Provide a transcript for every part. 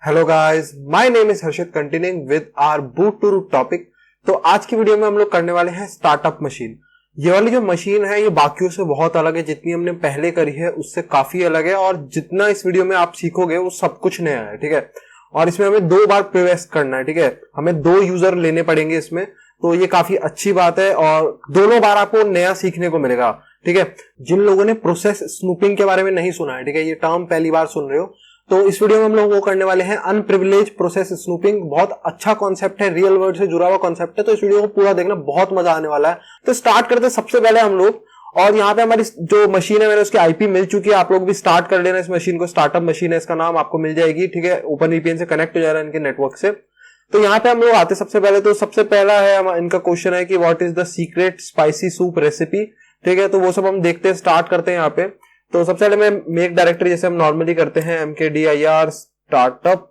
Hello guys, my name is Harshit. Continuing with our boot to root topic. तो आज की video में हम लोग करने वाले हैं स्टार्टअप मशीन। ये वाली जो मशीन है ये बाकियों से बहुत अलग है। जितनी हमने पहले करी है उससे काफी अलग है और जितना इस वीडियो में आप सीखोगे वो सब कुछ नया है। ठीक है, और इसमें हमें 2 बार प्रोसेस करना है। ठीक है, हमें 2 यूजर लेने पड़ेंगे इसमें, तो ये काफी अच्छी बात है और दोनों बार आपको नया सीखने को मिलेगा। ठीक है, जिन लोगों ने प्रोसेस स्नूपिंग के बारे में नहीं सुना है, ठीक है, ये टर्म पहली बार सुन रहे हो, तो इस वीडियो में हम लोग वो करने वाले हैं अनप्रिविलेज प्रोसेस स्नूपिंग। बहुत अच्छा कॉन्सेप्ट है, रियल वर्ल्ड से जुड़ा हुआ कॉन्सेप्ट है, तो इस वीडियो को पूरा देखना, बहुत मजा आने वाला है। तो स्टार्ट करते हैं सबसे पहले हम लोग। और यहाँ पे हमारी जो मशीन है मैंने उसकी आईपी मिल चुकी है। आप लोग भी स्टार्ट कर लेना इस मशीन को। स्टार्टअप मशीन है इसका नाम, आपको मिल जाएगी। ठीक है, ओपन वीपीएन से कनेक्ट हो जा रहा है इनके नेटवर्क से। तो यहाँ पे हम लोग आते सबसे पहले, तो सबसे पहला है इनका क्वेश्चन है कि what is the secret spicy soup recipe. ठीक है, तो वो सब हम देखते हैं, स्टार्ट करते हैं यहाँ पे। तो सबसे पहले मैं मेक डायरेक्टरी जैसे हम नॉर्मली करते हैं, mkdir स्टार्टअप,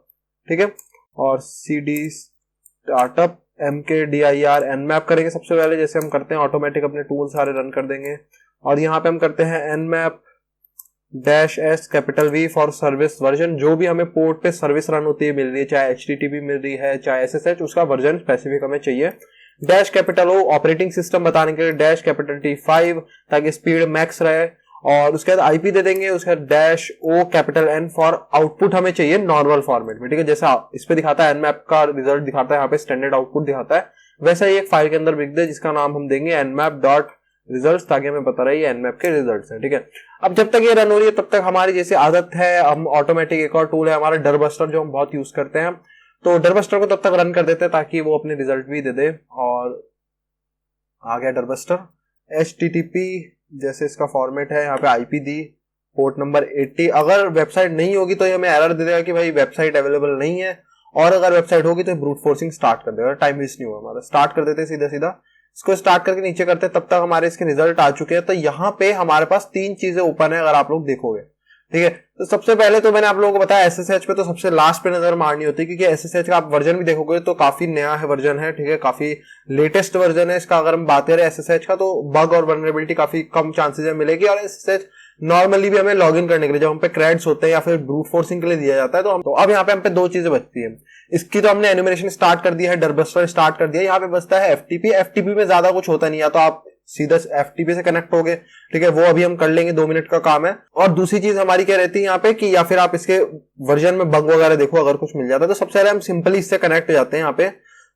ठीक है, और cd स्टार्टअप mkdir nmap करेंगे सबसे पहले, जैसे हम करते हैं ऑटोमेटिक अपने टूल सारे रन कर देंगे। और यहाँ पे हम करते हैं nmap -s capital V for service version. जो भी हमें पोर्ट पे सर्विस रन होती है मिल रही है, चाहे HTTP मिल रही है चाहे SSH, उसका वर्जन स्पेसिफिक हमें चाहिए। Dash capital O operating system बताने के लिए डैश कैपिटल T5 ताकि स्पीड मैक्स रहे। और उसके बाद आईपी दे देंगे, उसके बाद dash O capital N for output हमें चाहिए नॉर्मल फॉर्मेट में। ठीक है, जैसा इस पे दिखाता है nmap का रिजल्ट दिखाता है, यहाँ पे स्टैंडर्ड आउटपुट दिखाता है, वैसा ही एक फाइल के अंदर लिख दे जिसका नाम हम देंगे nmap.results, ताकि हमें पता रहे ये nmap के रिजल्ट्स हैं। ठीक है, अब जब तक ये रन हो रही है तब तक हमारी जैसे आदत है, हम ऑटोमेटिक एक और टूल है हमारा डरबस्टर जो हम बहुत यूज करते हैं, तो डरबस्टर को तब तक रन कर देते हैं ताकि वो अपने रिजल्ट भी दे दे। और आ गया डरबस्टर। HTTP जैसे इसका फॉर्मेट है, यहाँ पे आईपी दी, पोर्ट नंबर 80। अगर वेबसाइट नहीं होगी तो ये हमें एरर दे देगा कि भाई वेबसाइट अवेलेबल नहीं है, और अगर वेबसाइट होगी तो ब्रूट फोर्सिंग स्टार्ट कर देगा, टाइम वेस्ट नहीं हुआ हमारा। स्टार्ट कर देते हैं सीधा सीधा, इसको स्टार्ट करके नीचे करते हैं, तब तक हमारे इसके रिजल्ट आ चुके हैं। तो यहाँ पे हमारे पास 3 चीजें ओपन है अगर आप लोग देखोगे। ठीक है, तो सबसे पहले तो मैंने आप लोगों को बताया SSH पे तो सबसे लास्ट पे नजर मारनी होती है, क्योंकि SSH का आप वर्जन भी देखोगे तो काफी नया है वर्जन है। ठीक है, काफी लेटेस्ट वर्जन है इसका। अगर हम बात करें SSH का तो बग और वल्नरेबिलिटी काफी कम चांसेस है मिलेगी। और SSH नॉर्मली भी हमें लॉगिन करने के लिए जब हम पे क्रेड्स होते हैं या फिर ब्रूट फोर्सिंग के लिए दिया जाता है, तो अब यहाँ पे हम पे 2 चीजें बचती है। इसकी तो हमने एनिमेशन स्टार्ट कर दिया है, डरबस्टर स्टार्ट कर दिया। यहाँ पे बचता है FTP में ज्यादा कुछ होता नहीं, या तो आप सीधा FTP से कनेक्ट हो गए, ठीक है, वो अभी हम कर लेंगे, 2 मिनट का काम है। और दूसरी चीज हमारी क्या रहती है यहाँ पे कि या फिर आप इसके वर्जन में बग वगैरह देखो अगर कुछ मिल जाता है, तो सबसे पहले हम सिंपली इससे कनेक्ट हो जाते हैं यहाँ पे।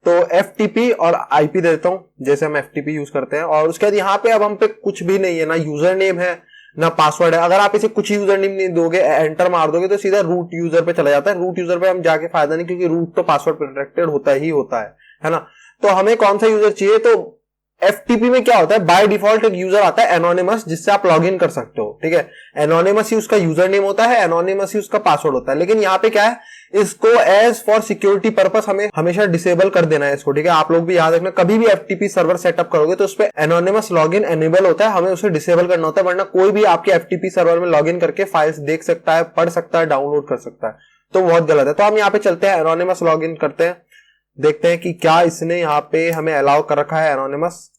तो FTP और IP देता हूँ जैसे हम FTP यूज करते हैं। और उसके बाद यहाँ पे अब हम पे कुछ भी नहीं है, ना यूजर नेम है ना पासवर्ड है। अगर आप इसे कुछ यूजर नेम नहीं दोगे, एंटर मार दोगे, तो सीधा रूट यूजर पे चला जाता है। रूट यूजर पे हम जाके फायदा नहीं, क्योंकि रूट तो पासवर्ड प्रोटेक्टेड होता ही होता है ना। तो हमें कौन सा यूजर चाहिए, तो FTP में क्या होता है, बाय डिफॉल्ट एक यूजर आता है एनोनिमस, जिससे आप लॉग इन कर सकते हो। ठीक है, एनोनिमस ही उसका यूजर नेम होता है, एनोनिमस ही उसका पासवर्ड होता है। लेकिन यहाँ पे क्या है, इसको एज फॉर सिक्योरिटी पर्पस हमें हमेशा डिसेबल कर देना है इसको। ठीक है, आप लोग भी याद रखना, कभी भी FTP सर्वर सेटअप करोगे तो उस पर एनोनिमस लॉग इन एनेबल होता है, हमें उसे डिसेबल करना होता है, वरना कोई भी आपके FTP सर्वर में लॉग इन करके फाइल्स देख सकता है, पढ़ सकता है, डाउनलोड कर सकता है, तो बहुत गलत है। तो हम यहाँ पे चलते हैं, एनोनिमस लॉग इन करते हैं, देखते हैं कि क्या इसने यहाँ पे हमें अलाउ कर रखा है एनोनिमस।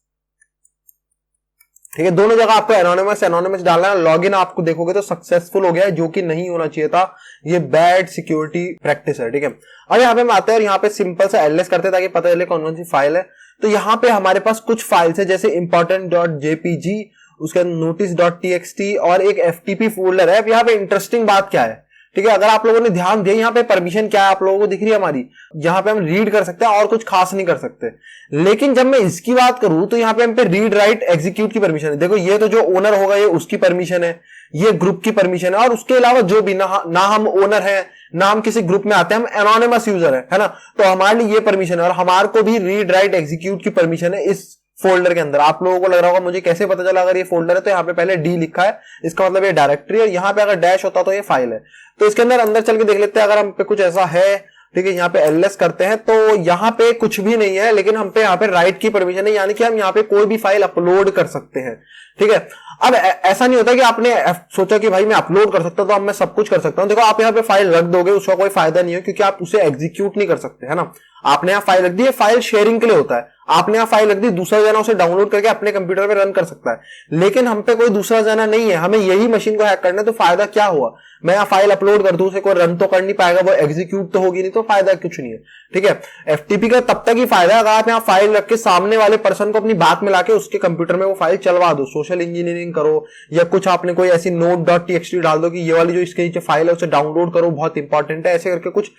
ठीक है, दोनों जगह आपको एनोनिमस डालना है। लॉगिन आपको देखोगे तो सक्सेसफुल हो गया है, जो कि नहीं होना चाहिए था, ये बैड सिक्योरिटी प्रैक्टिस है। ठीक है, अब यहाँ पे हम आते हैं और यहाँ पे सिंपल सा एलएस करते हैं ताकि पता चले कौन कौन सी फाइल है। तो यहाँ पे हमारे पास कुछ फाइल्स है जैसे important.jpg, उसके बाद notice.txt और एक FTP फोल्डर है। अब यहाँ पे इंटरेस्टिंग बात क्या है, ठीक है, अगर आप लोगों ने ध्यान दिया, यहाँ पे परमिशन क्या है आप लोगों को दिख रही है हमारी, यहाँ पे हम रीड कर सकते हैं और कुछ खास नहीं कर सकते। लेकिन जब मैं इसकी बात करूं तो यहाँ पे हम पे रीड राइट एग्जीक्यूट की परमिशन है। देखो, ये तो जो ओनर होगा ये उसकी परमिशन है, ये ग्रुप की परमिशन है, और उसके अलावा जो भी ना हम ओनर है ना हम किसी ग्रुप में आते हैं, हम एनोनिमस यूजर है ना, तो हमारे लिए ये परमिशन है। और हमारे को भी रीड राइट एग्जीक्यूट की परमिशन है इस फोल्डर के अंदर। आप लोगों को लग रहा होगा मुझे कैसे पता चला, अगर ये फोल्डर है तो यहाँ पे पहले D लिखा है, इसका मतलब ये डायरेक्टरी है, यहाँ पे अगर डैश होता तो ये फाइल है। तो इसके अंदर चल के देख लेते हैं अगर हम पे कुछ ऐसा है। ठीक है, यहाँ पे LS करते हैं तो यहाँ पे कुछ भी नहीं है, लेकिन हम पे यहाँ पे राइट की परमिशन है, यानी कि हम यहाँ पे कोई भी फाइल अपलोड कर सकते हैं। ठीक है, अब ऐसा नहीं होता कि आपने सोचा कि भाई मैं अपलोड कर सकता हूं तो अब मैं सब कुछ कर सकता हूं। देखो, आप यहाँ पे फाइल रख दोगे उसका कोई फायदा नहीं है, क्योंकि आप उसे एग्जीक्यूट नहीं कर सकते, है ना। आपने यहाँ फाइल रख दी है, फाइल शेयरिंग के लिए होता है। आपने यहाँ फाइल रख दी, दूसरा जना उसे डाउनलोड करके अपने कंप्यूटर पे रन कर सकता है। लेकिन हम पे कोई दूसरा जना नहीं है, हमें यही मशीन को हैक करना है, तो फायदा क्या हुआ? मैं यहाँ फाइल अपलोड कर दूं, उसे कोई रन तो कर नहीं पाएगा, वो एग्जीक्यूट तो होगी नहीं, तो फायदा कुछ नहीं है। ठीक है, एफटीपी का तब तक ही फायदा है अगर आप यहाँ फाइल रख के सामने वाले पर्सन को अपनी बात में लाके उसके कंप्यूटर में वो फाइल चलवा दो, सोशल इंजीनियरिंग करो, या कुछ आपने कोई ऐसी node.txt डाल दो कि ये वाली जो इसके नीचे फाइल है उसे डाउनलोड करो, बहुत इंपॉर्टेंट है, ऐसे करके कुछ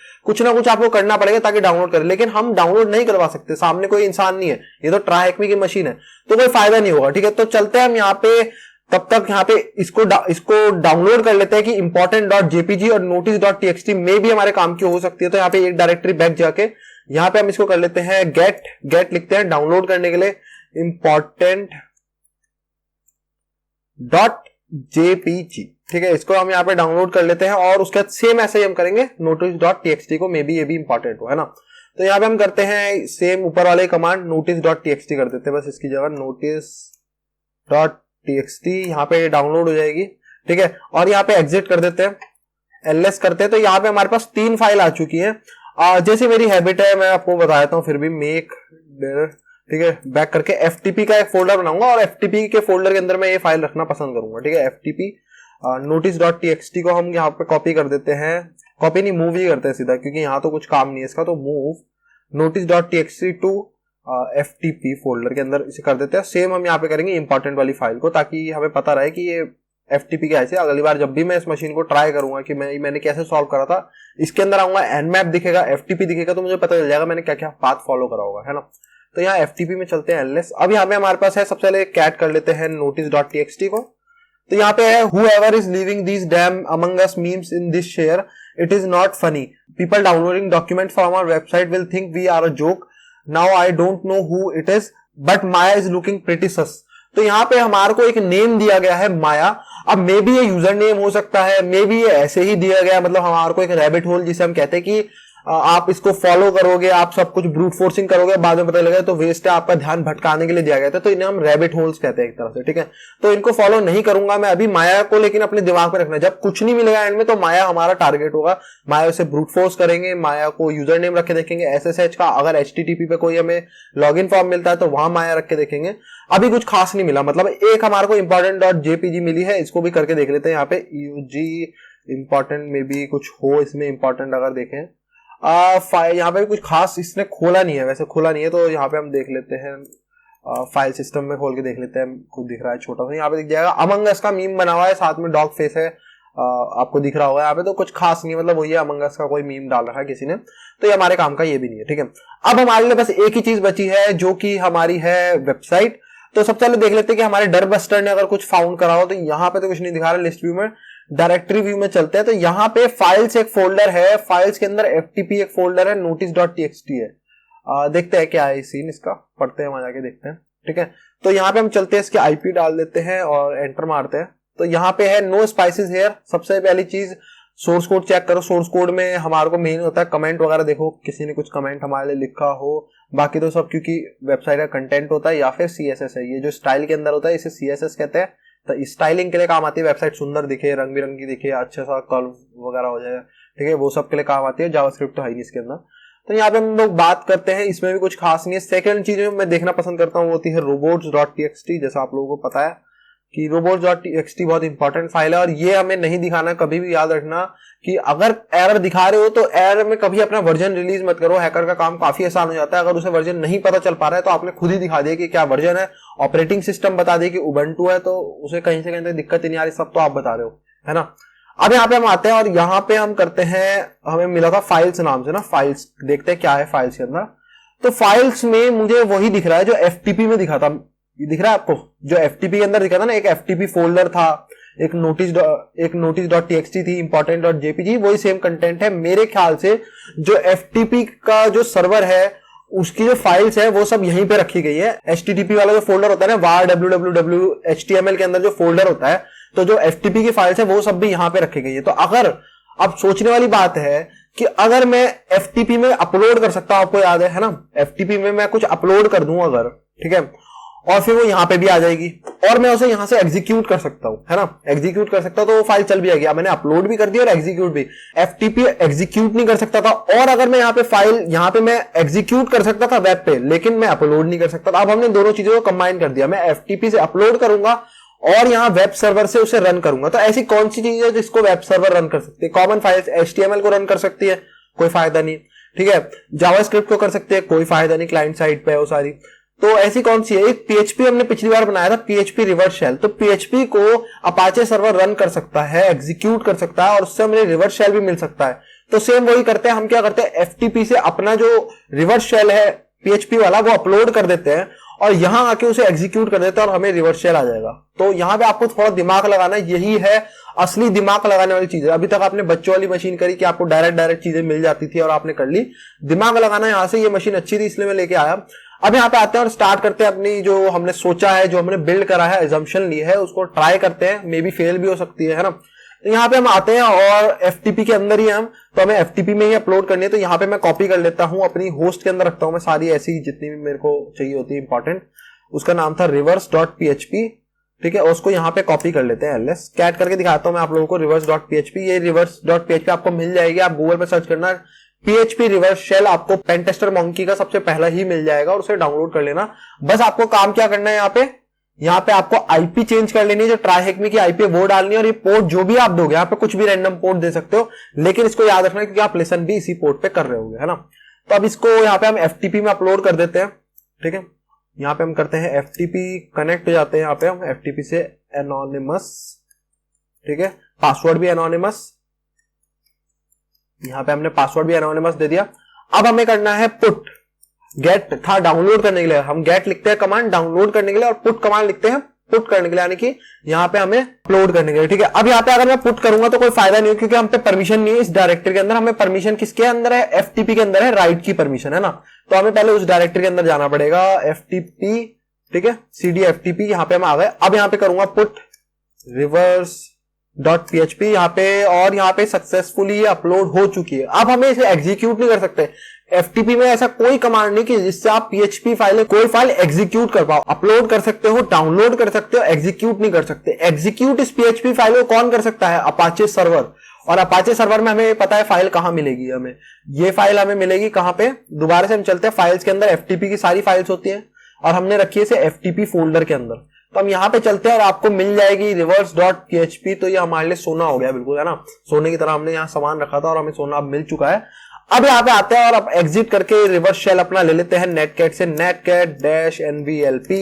ना कुछ आपको करना पड़ेगा ताकि डाउनलोड करें। लेकिन हम डाउनलोड नहीं करवा सकते, सामने कोई इंसान नहीं है, ये तो ट्राई की मशीन है, तो कोई फायदा नहीं होगा। ठीक है, तो चलते हैं हम यहाँ पे, तब तक यहाँ पे इसको डाउनलोड कर लेते हैं कि important.jpg और notice.txt में भी हमारे काम की हो सकती है। तो यहाँ पे एक डायरेक्टरी बैक जाके यहाँ पे हम इसको कर लेते हैं गेट लिखते हैं डाउनलोड करने के लिए important.jpg। ठीक है, इसको हम यहाँ पे डाउनलोड कर लेते हैं और उसके बाद सेम ऐसे ही हम करेंगे notice.txt को, मे बी ये भी इंपॉर्टेंट हो, है ना। तो यहाँ पे हम करते हैं सेम ऊपर वाले कमांड notice.txt कर देते हैं, बस इसकी जगह notice.txt, यहाँ पे डाउनलोड हो जाएगी। ठीक है, और यहाँ पे एग्जिट कर देते हैं, ls करते हैं। तो यहाँ पे हमारे पास 3 फाइल आ चुकी है। जैसे मेरी हैबिट है मैं आपको बता देता हूँ, फिर भी मेक, ठीक है, बैक करके एफटीपी का एक फोल्डर बनाऊंगा और एफटीपी के फोल्डर के अंदर मैं ये फाइल रखना पसंद करूंगा। ठीक है, एफटीपी notice.txt को हम यहाँ पे कॉपी कर देते हैं, कॉपी नहीं मूव ही करते हैं सीधा, क्योंकि यहाँ तो कुछ काम नहीं है इसका, तो move notice.txt to FTP folder के अंदर इसे कर देते हैं। सेम हम यहाँ पे करेंगे इंपॉर्टेंट वाली फाइल को, ताकि हमें पता रहे कि ये एफटीपी का ऐसे अगली बार जब भी मैं इस मशीन को ट्राई करूंगा कि मैंने कैसे सॉल्व करा था, इसके अंदर आऊंगा, एनमैप दिखेगा, एफटीपी दिखेगा, तो मुझे पता चल जाएगा मैंने क्या क्या पाथ फॉलो करा होगा, है ना। तो यहाँ एफटीपी में चलते हैं ls। अब यहाँ पे हमारे पास है, सबसे पहले कैट कर लेते हैं notice.txt को। तो यहाँ पे है whoever is leaving these damn among us memes in this share, it is not funny, people downloading documents from our website will think we are a joke, now I don't know who it is but Maya is looking pretty sus। तो यहाँ पे हमारे को एक name दिया गया है माया। अब मे बी ये यूजर नेम हो सकता है, मे बी ये ऐसे ही दिया गया, मतलब हमारे को एक रैबिट होल जिसे हम कहते हैं कि आप इसको फॉलो करोगे, आप सब कुछ ब्रूट फोर्सिंग करोगे, बाद में पता लगेगा तो वेस्ट है, आपका ध्यान भटकाने के लिए दिया गया था, तो इन्हें हम रैबिट होल्स कहते हैं एक तरह से। ठीक है, तो इनको फॉलो नहीं करूंगा मैं अभी माया को, लेकिन अपने दिमाग में रखना, जब कुछ नहीं मिलेगा एंड में तो माया हमारा टारगेट होगा, माया से ब्रूट फोर्स करेंगे, माया को यूजर नेम रख के देखेंगे एसएसएच का, अगर HTTP पे कोई हमें लॉगिन फॉर्म मिलता है तो वहां माया रख के देखेंगे। अभी कुछ खास नहीं मिला, मतलब एक हमारे को important.jpg मिली है, इसको भी करके देख लेते हैं। यहाँ पे ug इंपॉर्टेंट में भी कुछ हो इसमें इंपॉर्टेंट, अगर देखें यहाँ पे कुछ खास इसने खोला नहीं है, वैसे खोला नहीं है, तो यहाँ पे हम देख लेते हैं, फाइल सिस्टम में खोल के देख लेते हैं, खुद दिख रहा है छोटा सा, यहाँ पे दिख जाएगा अमंग अस का मीम बना हुआ है, साथ में डॉग फेस है, आपको दिख रहा होगा यहाँ पे, तो कुछ खास नहीं है, मतलब वही अमंग अस का कोई मीम डाल रखा है किसी ने, तो ये हमारे काम का ये भी नहीं है। ठीक है, अब हमारे लिए बस एक ही चीज बची है जो कि हमारी है वेबसाइट। तो सबसे पहले देख लेते हैं कि हमारे डर बस्टर ने अगर कुछ फाउंड करा हो, तो यहाँ पे तो कुछ नहीं दिखा रहा, लिस्ट व्यू में, डायरेक्टरी व्यू में चलते हैं। तो यहाँ पे फाइल्स एक फोल्डर है, फाइल्स के अंदर एफटीपी एक फोल्डर है, notice.txt है, देखते हैं क्या है सीन इसका, पढ़ते हैं वहां जाके देखते हैं। ठीक है, तो यहाँ पे हम चलते हैं, इसके आईपी डाल देते हैं और एंटर मारते हैं। तो यहाँ पे है नो स्पाइसेस हेयर। सबसे पहली चीज सोर्स कोड चेक करो, सोर्स कोड में हमारे को मेन होता है कमेंट वगैरह, देखो किसी ने कुछ कमेंट हमारे लिए लिखा हो, बाकी तो सब क्योंकि वेबसाइट का कंटेंट होता है, या फिर CSS है, ये जो स्टाइल के अंदर होता है इसे CSS कहते हैं। तो स्टाइलिंग के लिए काम आती है, वेबसाइट सुंदर दिखे, रंग बिरंगी दिखे, अच्छा सा कर्व वगैरह हो जाए, ठीक है, वो सब के लिए काम आती है। जावास्क्रिप्ट तो है नहीं इसके अंदर। तो यहाँ पे हम लोग बात करते हैं, इसमें भी कुछ खास नहीं है। सेकंड चीज मैं देखना पसंद करता हूँ वो होती है robots.txt। जैसा आप लोगों को पता है कि robots.txt बहुत इंपॉर्टेंट फाइल है, और ये हमें नहीं दिखाना, कभी भी याद रखना कि अगर एरर दिखा रहे हो तो एरर में कभी अपना वर्जन रिलीज मत करो। हैकर का काम काफी आसान हो जाता है, अगर उसे वर्जन नहीं पता चल पा रहा है तो आपने खुद ही दिखा दिया कि क्या वर्जन है, ऑपरेटिंग सिस्टम बता दिए कि उबंटू है, तो उसे कहीं से कहीं तक दिक्कत ही नहीं आ रही, सब तो आप बता रहे हो, है ना। अब यहाँ पे हम आते हैं और यहाँ पे हम करते हैं, हमें मिला था फाइल्स नाम से ना, फाइल्स देखते हैं क्या है फाइल्स के अंदर। तो फाइल्स में मुझे वही दिख रहा है जो एफटीपी में दिखा था, ये दिख रहा है आपको, जो एफटीपी के अंदर दिखा था ना, एक एफटीपी फोल्डर था, एक notice.txt थी, important.jpg, वही सेम कंटेंट है। मेरे ख्याल से जो एफटीपी का जो सर्वर है उसकी जो फाइल्स है वो सब यहीं पे रखी गई है। HTTP वाला जो फोल्डर होता है ना, var www HTML के अंदर जो फोल्डर होता है, तो जो FTP की फाइल्स है वो सब भी यहाँ पे रखी गई है। तो अगर, अब सोचने वाली बात है कि अगर मैं FTP में अपलोड कर सकता हूं, आपको याद है ना, FTP में मैं कुछ अपलोड कर दूं अगर, ठीक है, और फिर वो यहाँ पे भी आ जाएगी और मैं उसे यहाँ से एग्जीक्यूट कर सकता हूँ, है ना, एग्जीक्यूट कर सकता हूँ, तो वो फाइल चल भी आएगी। अब मैंने अपलोड भी कर दिया और एग्जीक्यूट भी। एफटीपी एग्जीक्यूट नहीं कर सकता था, और अगर मैं यहाँ पे फाइल यहाँ पे मैं एग्जीक्यूट कर सकता था वेब पे, लेकिन मैं अपलोड नहीं कर सकता था। अब हमने दोनों चीजों को कंबाइन कर दिया, मैं एफटीपी से अपलोड करूंगा और यहाँ वेब सर्वर से उसे रन करूंगा। तो ऐसी कौन सी चीज है जिसको वेब सर्वर रन कर सकती है? कॉमन फाइल्स HTML को रन कर सकती है, कोई फायदा नहीं, ठीक है। जावास्क्रिप्ट को कर सकते हैं, कोई फायदा नहीं, क्लाइंट साइड पे है वो सारी। तो ऐसी कौन सी है? एक PHP हमने पिछली बार बनाया था, PHP रिवर्स शेल। तो PHP को अपाचे सर्वर रन कर सकता है, एग्जीक्यूट कर सकता है और उससे हमें रिवर्स शेल भी मिल सकता है। तो सेम वही करते हैं, हम क्या करते हैं, FTP से अपना जो रिवर्स शेल है PHP वाला वो अपलोड कर देते हैं और यहां आके उसे एग्जीक्यूट कर देते हैं और हमें रिवर्स शेल आ जाएगा। तो यहां पे आपको थोड़ा दिमाग लगाना है, यही है असली दिमाग लगाने वाली चीज है। अभी तक आपने बच्चों वाली मशीन करी कि आपको डायरेक्ट चीजें मिल जाती थी और आपने कर ली। दिमाग लगाना यहां से, ये मशीन अच्छी थी इसलिए मैं लेके आया। अब यहाँ पे आते हैं और स्टार्ट करते हैं अपनी जो हमने सोचा है, जो हमने बिल्ड करा है, एजम्पशन ली है, उसको ट्राई करते हैं। मे बी फेल भी हो सकती है ना। तो यहाँ पे हम आते हैं और FTP के अंदर ही हम, तो हमें FTP में ही अपलोड करनी है। तो यहाँ पे मैं कॉपी कर लेता हूँ, अपनी होस्ट के अंदर रखता हूँ मैं सारी ऐसी जितनी भी मेरे को चाहिए होती है इंपॉर्टेंट। उसका नाम था reverse.php, ठीक है। उसको यहाँ पे कॉपी कर लेते हैं, ls कैट करके दिखाता हूँ मैं आप लोगों को। reverse.php, ये reverse.php आपको मिल जाएगी, आप गूगल पे सर्च करना PHP रिवर्स शेल, आपको पेनटेस्टर मंकी का सबसे पहला ही मिल जाएगा और उसे डाउनलोड कर लेना। बस आपको काम क्या करना है, यहाँ पे आपको आईपी चेंज कर लेनी है, जो ट्राईहेक्मी की आईपी वो डालनी है और ये पोर्ट जो भी आप दोगे, यहाँ पे कुछ भी रैंडम पोर्ट दे सकते हो, लेकिन इसको याद रखना क्योंकि आप लेसन भी इसी पोर्ट पे कर रहे होगे, है ना। तो अब इसको यहाँ पे हम FTP में अपलोड कर देते हैं, ठीक है। यहाँ पे हम करते हैं FTP कनेक्ट हो जाते हैं, यहाँ पे हम FTP से एनोनिमस, ठीक है, पासवर्ड भी एनोनिमस, यहाँ पे हमने पासवर्ड भी एनोनिमस दे दिया। अब हमें करना है पुट, गेट था डाउनलोड करने के लिए, हम गेट लिखते हैं कमांड डाउनलोड करने के लिए, और पुट कमांड लिखते हैं पुट करने के लिए, यानी कि यहाँ पे हमें अपलोड करने के लिए, ठीक है। अब यहाँ पे अगर मैं पुट करूंगा तो कोई फायदा नहीं है क्योंकि हम पे परमिशन नहीं है इस डायरेक्टरी के अंदर। हमें परमिशन किसके अंदर है? FTP के अंदर है, राइट की परमिशन, है ना। तो हमें पहले उस डायरेक्टरी के अंदर जाना पड़ेगा, FTP, ठीक है, CD FTP, यहाँ पे हम आ गए। अब यहाँ पे करूंगा पुट reverse.php यहाँ पे, और यहाँ पे सक्सेसफुली अपलोड हो चुकी है। अब हमें इसे एग्जीक्यूट नहीं कर सकते। FTP में ऐसा कोई कमांड नहीं कि जिससे आप PHP फाइल, कोई फाइल एग्जीक्यूट कर पाओ। अपलोड कर सकते हो, डाउनलोड कर सकते हो, एग्जीक्यूट नहीं कर सकते। एग्जीक्यूट इस PHP फाइल को कौन कर सकता है? Apache server. और अपाचे सर्वर में हमें पता है फाइल कहां मिलेगी, हमें ये फाइल हमें मिलेगी कहां पे? दोबारा से हम चलते हैं, फाइल्स के अंदर FTP की सारी फाइल्स होती है और हमने रखी है इसे FTP फोल्डर के अंदर। तो हम यहाँ पे चलते हैं और आपको मिल जाएगी reverse.php। तो ये हमारे लिए सोना हो गया, बिल्कुल, है ना। सोने की तरह हमने यहाँ सामान रखा था और हमें सोना अब मिल चुका है। अब यहाँ पे आते हैं और अब एग्जिट करके रिवर्स शेल अपना ले लेते हैं नेटकैट से, netcat-nvlp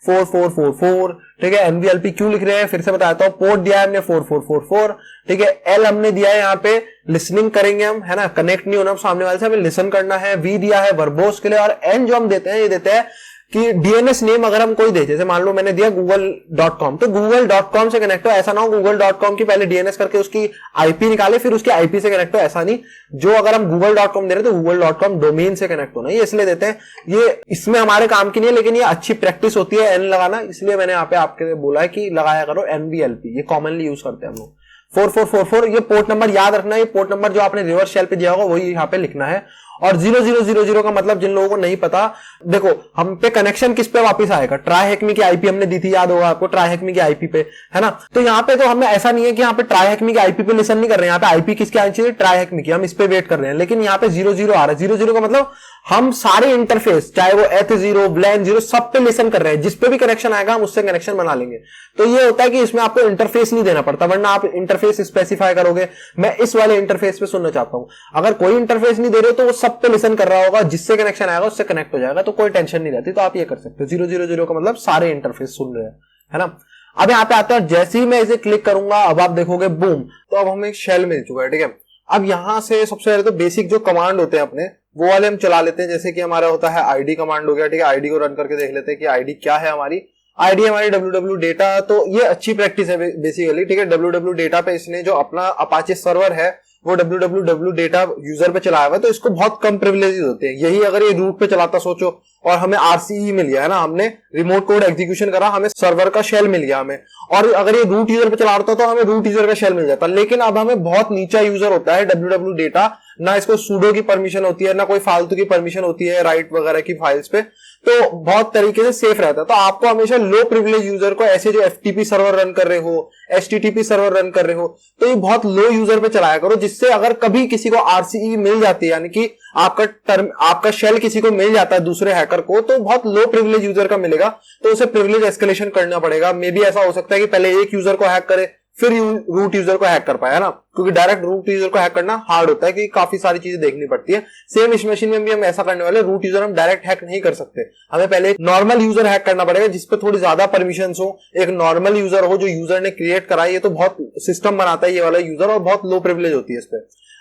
4444, ठीक है। nvlp क्यों लिख रहे हैं फिर से बताता हूँ, पोर्ट दिया है हमने 4444, ठीक है। l हमने दिया है यहाँ पे लिसनिंग करेंगे हम, है ना, कनेक्ट नहीं होना सामने वाले से, हमें लिसन करना है। v दिया है वर्बोस के लिए, और n जो हम देते हैं, ये देते हैं कि DNS नेम अगर हम कोई दे, जैसे मान लो मैंने दिया google.com, तो google.com से कनेक्ट हो। ऐसा ना हो google.com की पहले DNS करके उसकी IP निकाले फिर उसकी IP से कनेक्ट हो, ऐसा नहीं। जो अगर हम google.com दे रहे तो google.com डोमेन से कनेक्ट होना, ये इसलिए देते हैं। ये इसमें हमारे काम की नहीं है, लेकिन ये अच्छी प्रैक्टिस होती है n लगाना, इसलिए मैंने यहाँ पे आपके लिए बोला है कि लगाया करो nvlp, ये कॉमनली यूज करते हैं हम लोग। 4444 ये पोर्ट नंबर याद रखना है, ये पोर्ट नंबर जो आपने रिवर्स शेल पे दिया होगा वही यहाँ पे लिखना है। और 0000 का मतलब जिन लोगों को नहीं पता, देखो हम पे कनेक्शन किस पे वापस आएगा? ट्राईहेक्मी की आईपी हमने दी थी, याद होगा आपको, ट्राईहेक्मी की आईपी पे, है ना। तो यहाँ पे तो हमें ऐसा नहीं है कि यहाँ पे ट्राईहेक्मी की आईपी पे लिसन नहीं कर रहे हैं, यहाँ पे आईपी किसकी आनी चाहिए? ट्राईहेक्मी की, हम इस पे वेट कर रहे हैं। लेकिन यहाँ पे 00 आ रहा है, 00 का मतलब हम सारे इंटरफेस, चाहे वो H0 ब्लैन 0, सब पे लिसन कर रहे हैं। जिस पे भी कनेक्शन आएगा हम उससे कनेक्शन बना लेंगे। तो ये होता है कि इसमें आपको इंटरफेस नहीं देना पड़ता, वरना आप इंटरफेस स्पेसिफाई करोगे, मैं इस वाले इंटरफेस पे सुनना चाहता हूं। अगर कोई इंटरफेस नहीं दे रहे तो वो सब पे लिसन कर रहा होगा, जिससे कनेक्शन आएगा उससे कनेक्ट हो जाएगा, तो कोई टेंशन नहीं रहती। तो आप ये कर सकते हो, 000 का मतलब सारे इंटरफेस सुन रहे हैं, है ना। अब यहाँ पे आता है, जैसे ही मैं इसे क्लिक करूंगा अब आप देखोगे बूम, तो अब हमें एक शेल मिल चुका है, ठीक है। अब यहां से सबसे पहले तो बेसिक जो कमांड होते हैं अपने, वो वाले हम चला लेते हैं। जैसे कि हमारा होता है आईडी कमांड हो गया, ठीक है। आईडी को रन करके देख लेते हैं कि आईडी क्या है हमारी। आईडी हमारी www डेटा, तो ये अच्छी प्रैक्टिस है बेसिकली, ठीक है। www डेटा पे इसने जो अपना अपाचे सर्वर है वो www डेटा यूजर पे चलाया हुआ है, तो इसको बहुत कम प्रिविलेजेस होते हैं। यही अगर ये रूट पे चलाता सोचो, और हमें RCE मिल गया है ना, हमने रिमोट कोड एग्जीक्यूशन करा, हमें सर्वर का शेल मिल गया हमें, और अगर ये रूट यूजर पे चला रहा था तो हमें रूट यूजर का शेल मिल जाता। लेकिन अब हमें बहुत नीचा यूजर होता है www डेटा, ना इसको सूडो की परमिशन होती है, ना कोई फालतू की परमिशन होती है राइट वगैरह की फाइल्स पे, तो बहुत तरीके से सेफ रहता है। तो आपको हमेशा लो प्रिविलेज यूजर को, ऐसे जो एफटीपी सर्वर रन कर रहे हो, एचटीटीपी सर्वर रन कर रहे हो, तो ये बहुत लो यूजर पे चलाया करो, जिससे अगर कभी किसी को आरसीई मिल जाती है, यानी कि आपका शेल किसी को मिल जाता है दूसरे हैकर को, तो बहुत लो प्रिविलेज यूजर का मिलेगा, तो उसे प्रिविलेज एस्केलेशन करना पड़ेगा। मे बी ऐसा हो सकता है कि पहले एक यूजर को हैक करे फिर रूट यूजर को हैक कर पाया, है ना, क्योंकि डायरेक्ट रूट यूजर को हैक करना हार्ड होता है, क्योंकि काफी सारी चीजें देखनी पड़ती है। सेम इस मशीन में भी हम ऐसा करने वाले, रूट यूजर हम डायरेक्ट हैक नहीं कर सकते, हमें पहले एक नॉर्मल यूजर हैक करना पड़ेगा जिसपे थोड़ी ज्यादा परमिशन हो, एक नॉर्मल यूजर हो जो यूजर ने क्रिएट करा है। ये तो बहुत सिस्टम बनाता है ये वाला यूजर, और बहुत लो प्रिविलेज होती है इस पे।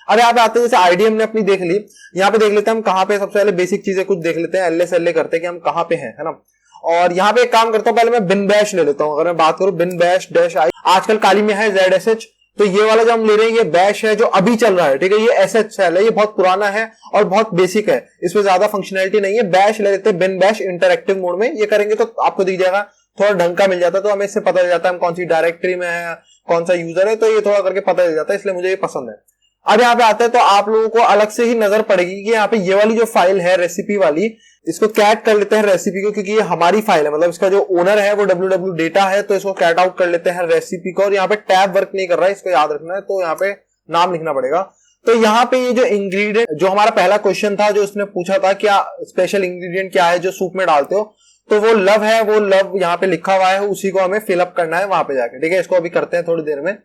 अब यहाँ पे आते हैं, जैसे आईडी हमने अपनी देख ली, यहाँ पे देख लेते हैं हम कहाँ पे, सबसे पहले बेसिक चीजें कुछ देख लेते हैं, एलएसएलए करते हैं कि हम कहाँ पे हैं, है ना। और यहाँ पे एक काम करता हूँ, पहले मैं बिन बैश ले लेता हूँ। अगर मैं बात करूँ बिन बैश डैश आई, आजकल काली में है ZSH, तो ये वाला जो हम ले रहे हैं ये बैश है जो अभी चल रहा है, ठीक है। ये SSL है, ये बहुत पुराना है और बहुत बेसिक है, इसमें ज्यादा फंक्शनैलिटी नहीं है। बैश ले लेते हैं, बिन बैश इंटरएक्टिव मोड में। ये करेंगे तो आपको दिख जाएगा, थोड़ा ढंग का मिल जाता है, तो हमें इससे पता चल जाता है हम कौन सी डायरेक्टरी में है, कौन सा यूजर है, तो ये थोड़ा करके पता चल जाता है, इसलिए मुझे ये पसंद है। अब यहाँ पे आता है तो आप लोगों को अलग से ही नजर पड़ेगी कि यहाँ पे ये वाली जो फाइल है रेसिपी वाली, इसको कैट कर लेते हैं रेसिपी को, क्योंकि ये हमारी फाइल है, मतलब इसका जो ओनर है वो www डेटा है, तो इसको कैट आउट कर लेते हैं रेसिपी को। और यहाँ पे टैब वर्क नहीं कर रहा है, इसको याद रखना है, तो यहाँ पे नाम लिखना पड़ेगा। तो यहाँ पे ये जो इंग्रेडिएंट, जो हमारा पहला क्वेश्चन था जो उसने पूछा था, क्या स्पेशल इंग्रेडिएंट क्या है जो सूप में डालते हो, तो वो लव है, वो लव यहाँ पे लिखा हुआ है, उसी को हमें फिलअप करना है वहां पे जाके, ठीक है। इसको अभी करते हैं थोड़ी देर में।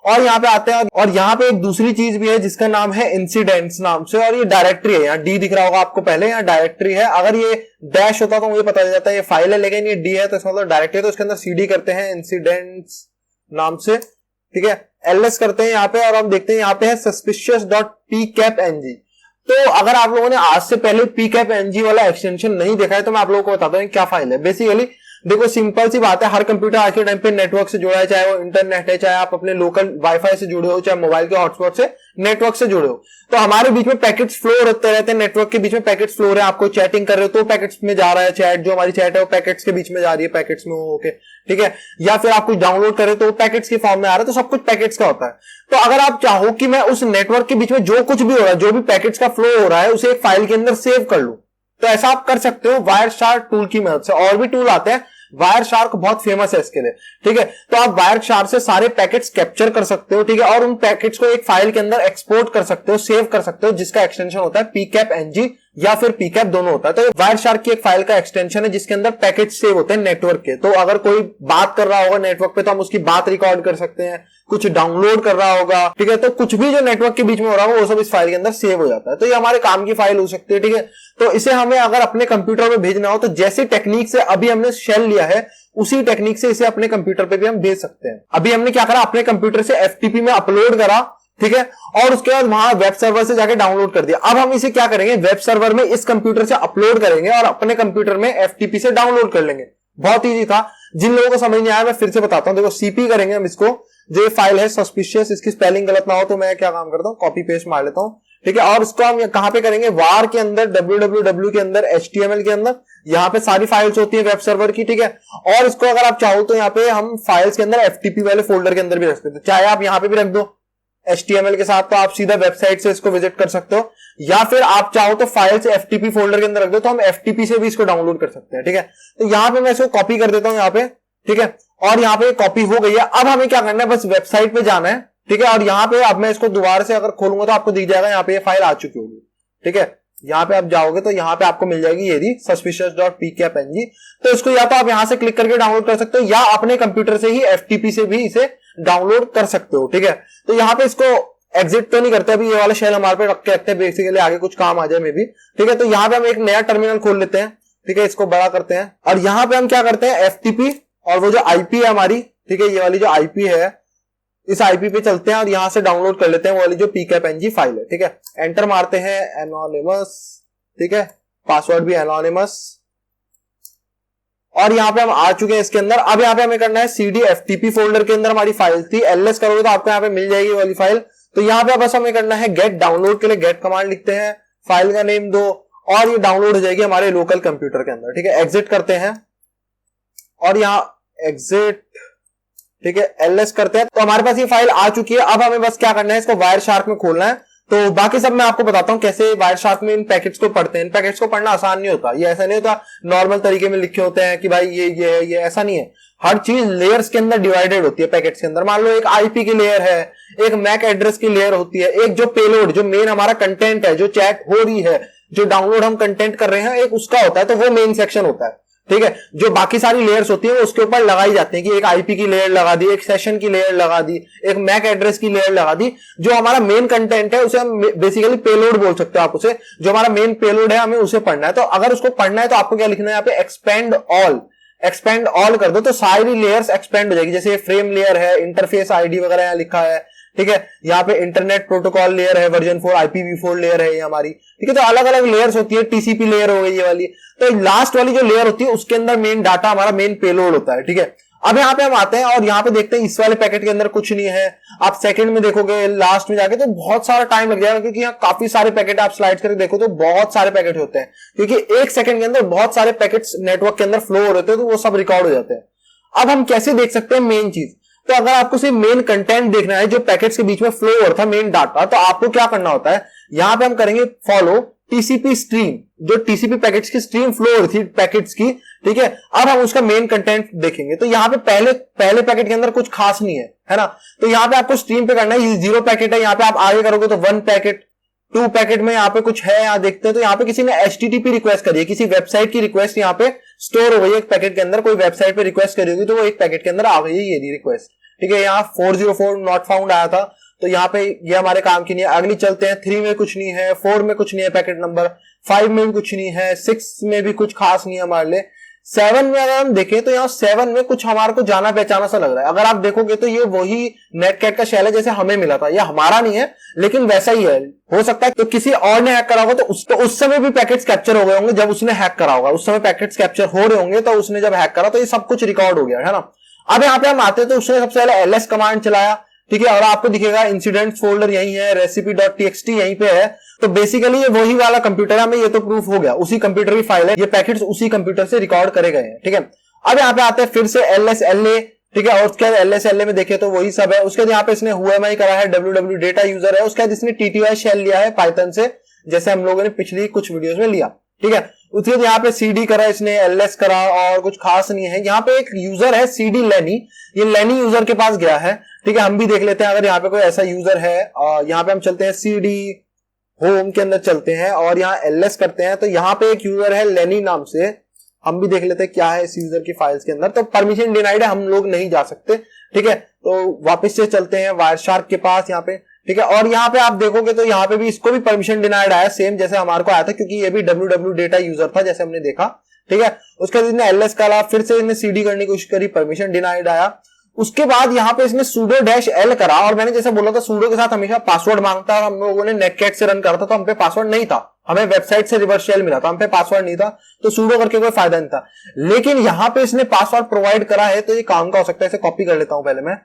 और यहाँ पे आते हैं, और यहाँ पे एक दूसरी चीज भी है जिसका नाम है इंसिडेंट्स नाम से, और ये डायरेक्टरी है। यहाँ डी दिख रहा होगा आपको पहले, यहाँ डायरेक्टरी है। अगर ये डैश होता तो मुझे पता चल जाता है ये फाइल है, लेकिन ये डी है तो इसका मतलब डायरेक्टरी है। तो इसके अंदर सीडी करते हैं इंसिडेंट्स नाम से, ठीक है। एलएस करते हैं यहाँ पे, और हम देखते हैं यहाँ पे है suspicious.pcapng। तो अगर आप लोगों ने आज से पहले pcapng वाला एक्सटेंशन नहीं देखा है तो मैं आप लोगों को बताता हूँ क्या फाइल है। बेसिकली देखो, सिंपल सी बात है, हर कंप्यूटर आज के टाइम पे नेटवर्क से जुड़ा है, चाहे वो इंटरनेट है, चाहे आप अपने लोकल वाईफाई से जुड़े हो, चाहे मोबाइल के हॉटस्पॉट से नेटवर्क से जुड़े हो, तो हमारे बीच में पैकेट्स फ्लो होते रहते हैं, नेटवर्क के बीच में पैकेट्स फ्लो हो रहे हैं। आपको चैटिंग कर रहे हो तो पैकेट्स में जा रहा है चैट, जो हमारी चैट है वो पैकेट्स के बीच में जा रही है, पैकेट्स में होके, ठीक है। या फिर आप कुछ डाउनलोड कर रहे हो तो पैकेट्स के फॉर्म में आ रहा है, तो सब कुछ पैकेट्स का होता है। तो अगर आप चाहो कि मैं उस नेटवर्क के बीच में जो कुछ भी हो रहा है, जो भी पैकेट्स का फ्लो हो रहा है, उसे एक फाइल के अंदर सेव कर लूं, तो ऐसा आप कर सकते हो वायरशार्क टूल की मदद से। और भी टूल आते हैं, वायरशार्क बहुत फेमस है इसके लिए, ठीक है। तो आप वायरशार्क से सारे पैकेट्स कैप्चर कर सकते हो, ठीक है, और उन पैकेट्स को एक फाइल के अंदर एक्सपोर्ट कर सकते हो, सेव कर सकते हो, जिसका एक्सटेंशन होता है pcapng या फिर pcap, दोनों होता है। तो वायरशार्क की एक फाइल का एक्सटेंशन है जिसके अंदर पैकेट सेव होते हैं नेटवर्क के। तो अगर कोई बात कर रहा होगा नेटवर्क पे तो हम उसकी बात रिकॉर्ड कर सकते हैं, कुछ डाउनलोड कर रहा होगा, ठीक है, तो कुछ भी जो नेटवर्क के बीच में हो रहा है वो सब इस फाइल के अंदर सेव हो जाता है। तो ये हमारे काम की फाइल हो सकती है, ठीक है। तो इसे हमें अगर अपने कंप्यूटर में भेजना हो तो जैसे टेक्निक से अभी हमने शेल लिया है, उसी टेक्निक से इसे अपने कंप्यूटर पे भी हम भेज सकते हैं। अभी हमने क्या करा, अपने कंप्यूटर से एफटीपी में अपलोड करा, ठीक है, और उसके बाद वहां वेब सर्वर से जाके डाउनलोड कर दिया। अब हम इसे क्या करेंगे, वेब सर्वर में इस कंप्यूटर से अपलोड करेंगे और अपने कंप्यूटर में एफटीपी से डाउनलोड कर लेंगे। बहुत ईजी था, जिन लोगों को समझ नहीं आया मैं फिर से बताता हूं। देखो, सीपी करेंगे हम इसको, जो ये फाइल है सस्पिशियस, इसकी स्पेलिंग गलत ना हो तो मैं क्या काम करता हूं, कॉपी पेस्ट मार लेता हूं, ठीक है। और इसको हम कहां पे करेंगे, वार के अंदर, www के अंदर, HTML के अंदर, यहाँ पे सारी फाइल्स होती है वेब सर्वर की, ठीक है। और इसको अगर आप चाहो तो यहाँ पे हम फाइल्स के अंदर एफटीपी वाले फोल्डर के अंदर भी रख सकते हो, चाहे आप यहाँ पे भी रख दो HTML के साथ, तो आप सीधा वेबसाइट से इसको विजिट कर सकते हो, या फिर आप चाहो तो फाइल से FTP फोल्डर के अंदर रख दो, तो हम FTP से भी इसको डाउनलोड कर सकते हैं, ठीक है। तो यहाँ पे मैं इसको कॉपी कर देता हूँ यहाँ पे, ठीक है, और यहाँ पे कॉपी हो गई है। अब हमें क्या करना है, बस वेबसाइट पे जाना है, ठीक है। और यहाँ पे अब मैं इसको दोबारा से अगर खोलूंगा तो आपको दिख जाएगा यहाँ पे ये फाइल आ चुकी होगी, ठीक है। यहाँ पे आप जाओगे तो यहाँ पे आपको मिल जाएगी ये suspicious.pcapng। तो इसको या तो आप यहाँ से क्लिक करके डाउनलोड कर सकते हो, या अपने कंप्यूटर से ही FTP से भी इसे डाउनलोड कर सकते हो, ठीक है। तो यहाँ पे इसको एग्जिट तो नहीं करते, अभी ये वाला शेल हमारे पे रख के रखते हैं, बेसिकली आगे कुछ काम आ जाए मे भी, ठीक है। तो यहाँ पे हम एक नया टर्मिनल खोल लेते हैं, ठीक है, इसको बड़ा करते हैं, और यहाँ पे हम क्या करते हैं, FTP और वो जो IP है हमारी, ठीक है, ये वाली जो IP है, इस IP पे चलते हैं और यहां से डाउनलोड कर लेते हैं वो वाली जो pcapng फाइल है, ठीक है। एंटर मारते हैं, एनोनिमस, ठीक है, पासवर्ड भी एनोनिमस, और यहाँ पे हम आ चुके हैं इसके अंदर। अब यहाँ पे हमें करना है CD FTP फोल्डर के अंदर हमारी फाइल थी, LS करोगे तो आपको यहाँ पे मिल जाएगी वाली फाइल। तो यहाँ पे बस हमें करना है गेट, डाउनलोड के लिए गेट कमांड लिखते हैं, फाइल का नेम दो, और ये डाउनलोड हो जाएगी हमारे लोकल कंप्यूटर के अंदर, ठीक है। एग्जिट करते हैं और यहाँ एग्जिट, ठीक है, LS करते हैं, तो हमारे पास ये फाइल आ चुकी है। अब हमें बस क्या करना है, इसको वायरशार्क में खोलना है। तो बाकी सब मैं आपको बताता हूँ कैसे वायरशार्क में इन पैकेट्स को पढ़ते हैं। इन पैकेट्स को पढ़ना आसान नहीं होता, ये ऐसा नहीं होता नॉर्मल तरीके में लिखे होते हैं कि भाई ये ऐसा नहीं है। हर चीज लेयर्स के अंदर डिवाइडेड होती है पैकेट्स के अंदर। मान लो एक आईपी की लेयर है, एक मैक एड्रेस की लेयर होती है, एक जो पेलोड जो मेन हमारा कंटेंट है, जो चैट हो रही है, जो डाउनलोड हम कंटेंट कर रहे हैं, एक उसका होता है, तो वो मेन सेक्शन होता है। ठीक है, जो बाकी सारी लेयर्स होती है वो उसके ऊपर लगाई जाती है कि एक आईपी की लेयर लगा दी, एक सेशन की लेयर लगा दी, एक मैक एड्रेस की लेयर लगा दी। जो हमारा मेन कंटेंट है उसे हम बेसिकली पेलोड बोल सकते हो आप उसे, जो हमारा मेन पेलोड है हमें उसे पढ़ना है। तो अगर उसको पढ़ना है तो आपको क्या लिखना है यहाँ पे, एक्सपेंड ऑल कर दो तो सारी लेयर्स एक्सपेंड हो जाएगी। जैसे फ्रेम लेयर है, इंटरफेस आईडी वगैरह यहाँ लिखा है। ठीक है, यहाँ पे इंटरनेट प्रोटोकॉल लेयर है, वर्जन 4 IPv4 लेयर है ये हमारी। ठीक है, तो अलग अलग लेयर्स होती है, टीसीपी लेयर हो गई ये वाली। तो लास्ट वाली जो लेयर होती है उसके अंदर मेन डाटा हमारा मेन पेलोड होता है। ठीक है, अब यहाँ पे हम आते हैं और यहाँ पे देखते हैं इस वाले पैकेट के अंदर कुछ नहीं है। आप सेकंड में देखोगे लास्ट में जाके तो बहुत सारा टाइम लग जाएगा, क्योंकि यहाँ काफी सारे पैकेट आप स्लाइड करके देखो तो बहुत सारे पैकेट होते हैं, क्योंकि एक सेकंड के अंदर बहुत सारे पैकेट्स नेटवर्क के अंदर फ्लो हो रहे थे, तो वो सब रिकॉर्ड हो जाते हैं। अब हम कैसे देख सकते हैं मेन चीज, तो अगर आपको सिर्फ मेन कंटेंट देखना है जो पैकेट्स के बीच में फ्लो हो रहा था, मेन डाटा, तो आपको क्या करना होता है, यहां पे हम करेंगे फॉलो टीसीपी स्ट्रीम, जो टीसीपी पैकेट्स की स्ट्रीम फ्लो हो रही थी पैकेट्स की। ठीक है, अब हम उसका मेन कंटेंट देखेंगे। तो यहाँ पे पहले पैकेट के अंदर कुछ खास नहीं है ना, तो यहाँ पे आपको स्ट्रीम पे करना है। ये 0 पैकेट है, यहाँ पे आप आगे करोगे तो 1 पैकेट, 2 पैकेट में यहाँ पे कुछ है, यहाँ देखते हैं तो यहाँ पे किसी ने HTTP रिक्वेस्ट करी है, किसी वेबसाइट की रिक्वेस्ट यहाँ पे स्टोर हो गई है एक पैकेट के अंदर। कोई वेबसाइट पे रिक्वेस्ट करी होगी तो वो एक पैकेट के अंदर आ गई है ये रिक्वेस्ट। ठीक है, यहाँ 404 नॉट फाउंड आया था, तो यहाँ पे ये हमारे काम की नहीं है। अगली चलते हैं, 3 में कुछ नहीं है, 4 में कुछ नहीं है पैकेट नंबर, 5 में भी कुछ नहीं है, 6 में भी कुछ खास नहीं है हमारे लिए। 7 में अगर हम देखें तो यहाँ 7 में कुछ हमारे को जाना पहचाना सा लग रहा है। अगर आप देखोगे तो ये वही नेटकैट का शेल है जैसे हमें मिला था, ये हमारा नहीं है लेकिन वैसा ही है। हो सकता है तो किसी और ने हैक करा होगा तो उस समय भी पैकेट्स कैप्चर हो गए होंगे जब उसने हैक करा होगा, उस समय पैकेट्स कैप्चर हो रहे होंगे तो उसने जब हैक करा तो ये सब कुछ रिकॉर्ड हो गया है ना। अब यहाँ पे हम आते हैं तो उसने सबसे पहले ls कमांड चलाया। ठीक है, और आपको दिखेगा इंसिडेंट फोल्डर यही है, recipe.txt यहीं पे है। तो बेसिकली ये वही वाला कंप्यूटर है, हमें ये तो प्रूफ हो गया, उसी कंप्यूटर की फाइल है, ये पैकेट्स उसी कंप्यूटर से रिकॉर्ड करे गए हैं। ठीक है, अब यहाँ पे आते हैं फिर से LSLA। ठीक है, और उसके बाद LSLA में देखे तो वही सब है। उसके बाद यहाँ पे इसने whoami करा है, www डेटा यूजर है। उसके बाद इसने TTY शेल लिया है पाइथन से, जैसे हम लोगों ने पिछली कुछ वीडियोस में लिया। ठीक है, उसके बाद यहाँ पे CD करा इसने, LS करा और कुछ खास नहीं है। यहाँ पे एक यूजर है CD लेनी, ये लेनी यूजर के पास गया है। ठीक है, हम भी देख लेते हैं अगर यहाँ पे कोई ऐसा यूजर है। और यहाँ पे हम चलते हैं CD होम के अंदर चलते हैं और यहाँ LS करते हैं, तो यहाँ पे एक यूजर है लेनी नाम से। हम भी देख लेते हैं क्या है इस यूजर की फाइल्स के अंदर। तो परमिशन डिनाइड है, हम लोग नहीं जा सकते। ठीक है, तो वापस से चलते हैं वायरशार्क के पास यहाँ पे। ठीक है, और यहाँ पे आप देखोगे तो यहाँ पे भी इसको भी परमिशन डिनाइड आया, सेम जैसे हमारे को आया था, क्योंकि ये भी www डेटा यूजर था जैसे हमने देखा। ठीक है, उसके बाद इसने LS करा, फिर से इसने CD करने की कोशिश करी, परमिशन डिनाइड आया। उसके बाद यहाँ पे इसने sudo-l करा, और मैंने जैसे बोला था sudo के साथ हमेशा पासवर्ड मांगता है। हम लोगों ने नेटकैट से रन करा था तो हम पे पासवर्ड नहीं था, हमें वेबसाइट से रिवर्स शेल मिला था, हम पे पासवर्ड नहीं था, तो sudo करके कोई फायदा नहीं था। लेकिन यहाँ पे इसने पासवर्ड प्रोवाइड करा है, तो ये काम का हो सकता है। इसे कॉपी कर लेता हूं पहले मैं।